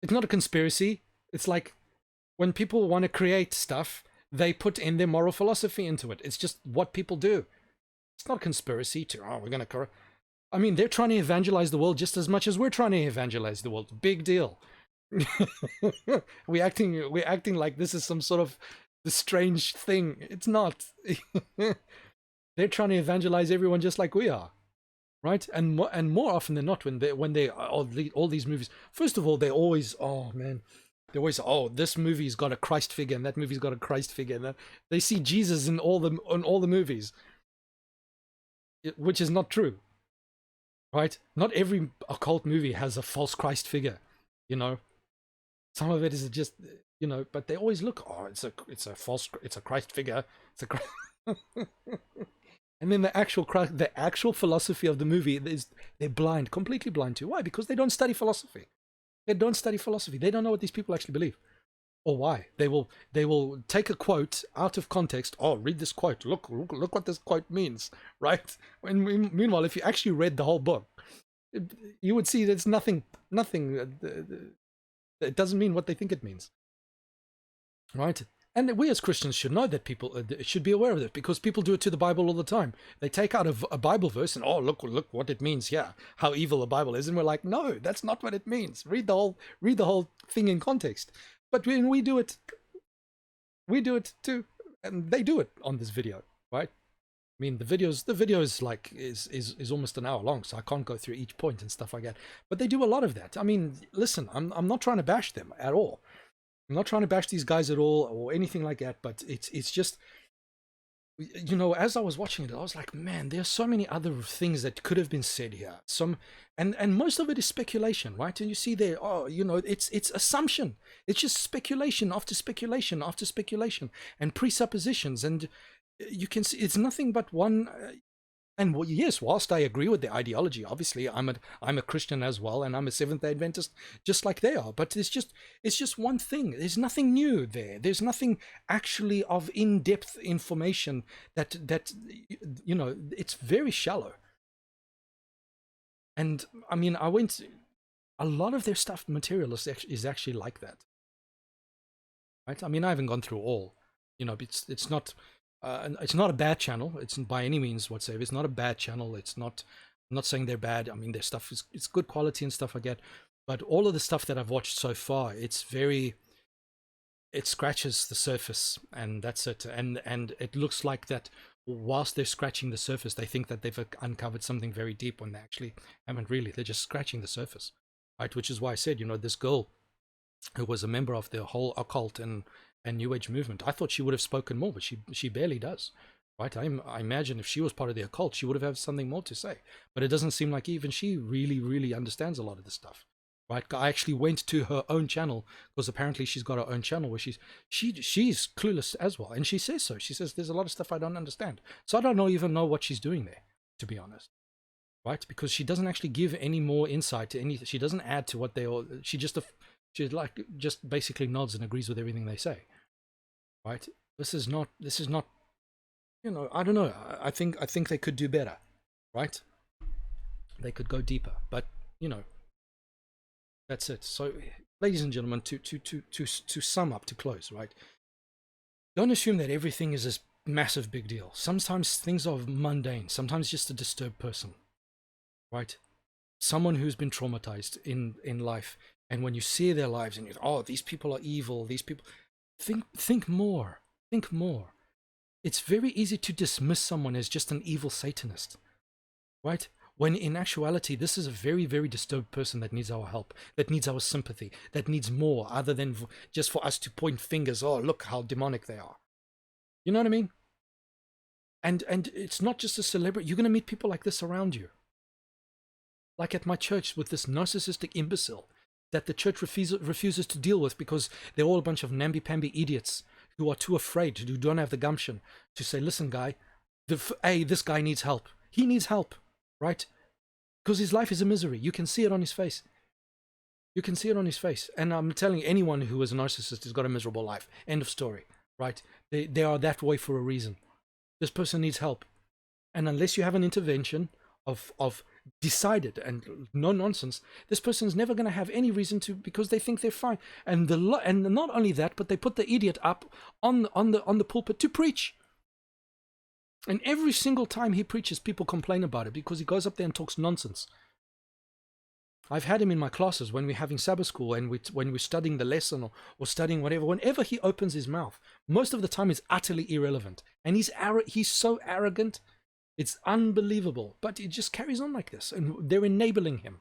It's not a conspiracy. It's like when people want to create stuff, they put in their moral philosophy into it. It's just what people do. It's not a conspiracy to, oh, we're going to... I mean, they're trying to evangelize the world just as much as we're trying to evangelize the world. Big deal. we're acting like this is some sort of the strange thing. It's not. They're trying to evangelize everyone just like we are, right? And more often than not, when they all these movies, first of all, they always, oh man, they always, oh, this movie's got a Christ figure and that movie's got a Christ figure, and they see Jesus in all the movies, which is not true, right? Not every occult movie has a false Christ figure, you know. Some of it is just, you know, but they always look, oh, it's a Christ figure. It's a and then the actual philosophy of the movie is they're blind, completely blind to. Why? Because they don't study philosophy. They don't study philosophy. They don't know what these people actually believe or why. They will take a quote out of context. Oh, read this quote. Look what this quote means, right? And meanwhile, if you actually read the whole book, you would see there's nothing. It doesn't mean what they think it means, right? And we as Christians should know that people should be aware of it, because people do it to the Bible all the time. They take out a Bible verse and, oh, look what it means here, how evil the Bible is, and we're like, no, that's not what it means. Read the whole thing in context. But when we do it too, and they do it on this video, right? I mean, the video is like is almost an hour long, so I can't go through each point and stuff like that. But they do a lot of that. I mean, listen, I'm not trying to bash them at all. I'm not trying to bash these guys at all or anything like that. But it's just, you know, as I was watching it, I was like, man, there's so many other things that could have been said here. And most of it is speculation, right? And you see there, oh, you know, it's assumption. It's just speculation after speculation after speculation and presuppositions, and you can see it's nothing but one. And yes, whilst I agree with the ideology, obviously I'm a Christian as well, and I'm a Seventh-day Adventist just like they are. But it's just one thing. There's nothing new there. There's nothing actually of in-depth information that you know. It's very shallow. And I mean, a lot of their stuff material is actually like that, right? I mean, I haven't gone through all. You know, it's not. It's not a bad channel. It's by any means whatsoever. It's not a bad channel. It's not. I'm not saying they're bad. I mean, their stuff it's good quality and stuff like that. But all of the stuff that I've watched so far, it scratches the surface, and that's it. And it looks like that whilst they're scratching the surface, they think that they've uncovered something very deep when they actually haven't really. They're just scratching the surface, right? Which is why I said, you know, this girl who was a member of the whole occult and New Age movement, I thought she would have spoken more, but she barely does, right? I imagine if she was part of the occult, she would have had something more to say, but it doesn't seem like even she really understands a lot of this stuff, right? I actually went to her own channel, because apparently she's got her own channel where she's clueless as well, and she says so. She says there's a lot of stuff I don't understand, so I don't even know what she's doing there, to be honest, right? Because she doesn't actually give any more insight to anything. She doesn't add to what they all. She just basically nods and agrees with everything they say, right? This is not, you know, I don't know. I think they could do better, right? They could go deeper, but you know, that's it. So, ladies and gentlemen, to sum up, to close, right? Don't assume that everything is this massive big deal. Sometimes things are mundane. Sometimes just a disturbed person, right? Someone who's been traumatized in life. And when you see their lives and you think, oh, these people are evil, these people, think more. Think more. It's very easy to dismiss someone as just an evil Satanist, right? When in actuality, this is a very disturbed person that needs our help, that needs our sympathy, that needs more other than just for us to point fingers, oh, look how demonic they are. You know what I mean? And it's not just a celebrity. You're going to meet people like this around you. Like at my church with this narcissistic imbecile that the church refuses to deal with because they're all a bunch of namby-pamby idiots who are too afraid, who don't have the gumption to say, listen, guy, this guy needs help. He needs help, right? Because his life is a misery. You can see it on his face. You can see it on his face. And I'm telling you, anyone who is a narcissist has got a miserable life. End of story, right? They are that way for a reason. This person needs help. And unless you have an intervention of decided and no nonsense, this person's never going to have any reason to, because they think they're fine. And not only that, but they put the idiot up on the pulpit to preach. And every single time he preaches, people complain about it because he goes up there and talks nonsense. I've had him in my classes when we're having Sabbath school and when we're studying the lesson or studying whatever. Whenever he opens his mouth, most of the time it's utterly irrelevant. And he's so arrogant, it's unbelievable. But he just carries on like this, and they're enabling him.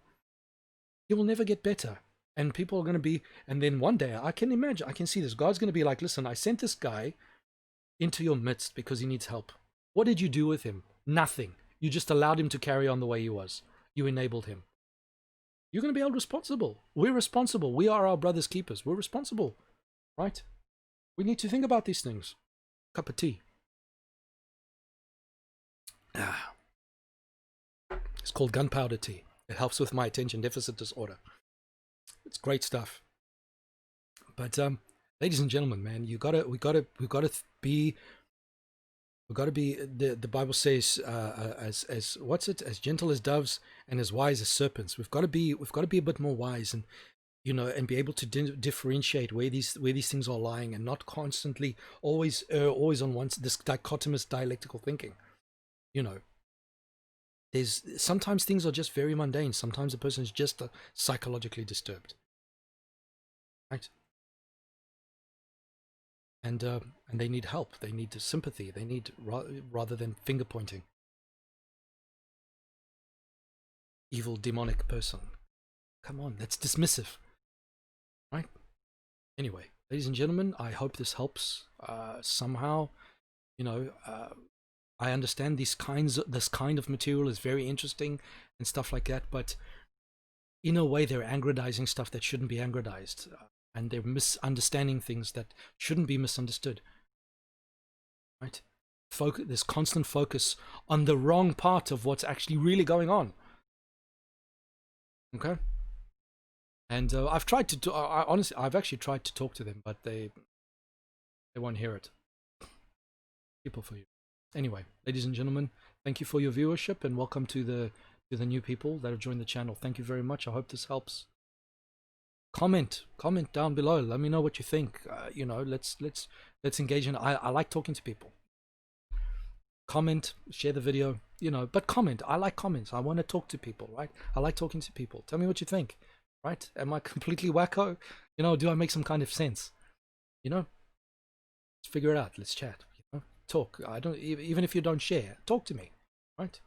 He will never get better. And people are going to be, and then one day, I can imagine, I can see this. God's going to be like, listen, I sent this guy into your midst because he needs help. What did you do with him? Nothing. You just allowed him to carry on the way he was. You enabled him. You're going to be held responsible. We're responsible. We are our brother's keepers. We're responsible, right? We need to think about these things. Cup of tea. It's called gunpowder tea. It helps with my attention deficit disorder. It's great stuff. But ladies and gentlemen, man, we gotta be. We've got to be, the Bible says, as what's it? As gentle as doves and as wise as serpents. We've got to be a bit more wise, and and be able to differentiate where these things are lying, and not constantly always on this dichotomous dialectical thinking. There's sometimes things are just very mundane. Sometimes a person is just psychologically disturbed, right? And they need help. They need sympathy. They need rather than finger pointing. Evil, demonic person. Come on, that's dismissive, right? Anyway, ladies and gentlemen, I hope this helps somehow. I understand this kind of material is very interesting and stuff like that, but in a way, they're angredizing stuff that shouldn't be angredized. And they're misunderstanding things that shouldn't be misunderstood, right? This constant focus on the wrong part of what's actually really going on. Okay? And I've tried to honestly, I've actually tried to talk to them, but they won't hear it. People for you. Anyway, ladies and gentlemen, thank you for your viewership, and welcome to the new people that have joined the channel. Thank you very much. I hope this helps. Comment down below. Let me know what you think. Let's engage in. I like talking to people. Comment, share the video. But comment. I like comments. I want to talk to people, right? I like talking to people. Tell me what you think, right? Am I completely wacko? Do I make some kind of sense? Let's figure it out. Let's chat. Talk. I don't even if you don't share, talk to me, right?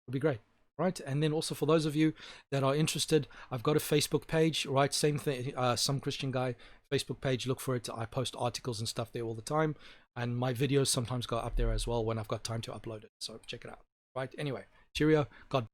It'll be great. Right, and then also for those of you that are interested, I've got a Facebook page, right? Same thing, Some Christian Guy Facebook page. Look for it. I post articles and stuff there all the time, and my videos sometimes go up there as well when I've got time to upload it. So check it out. Right. Anyway, cheerio. God.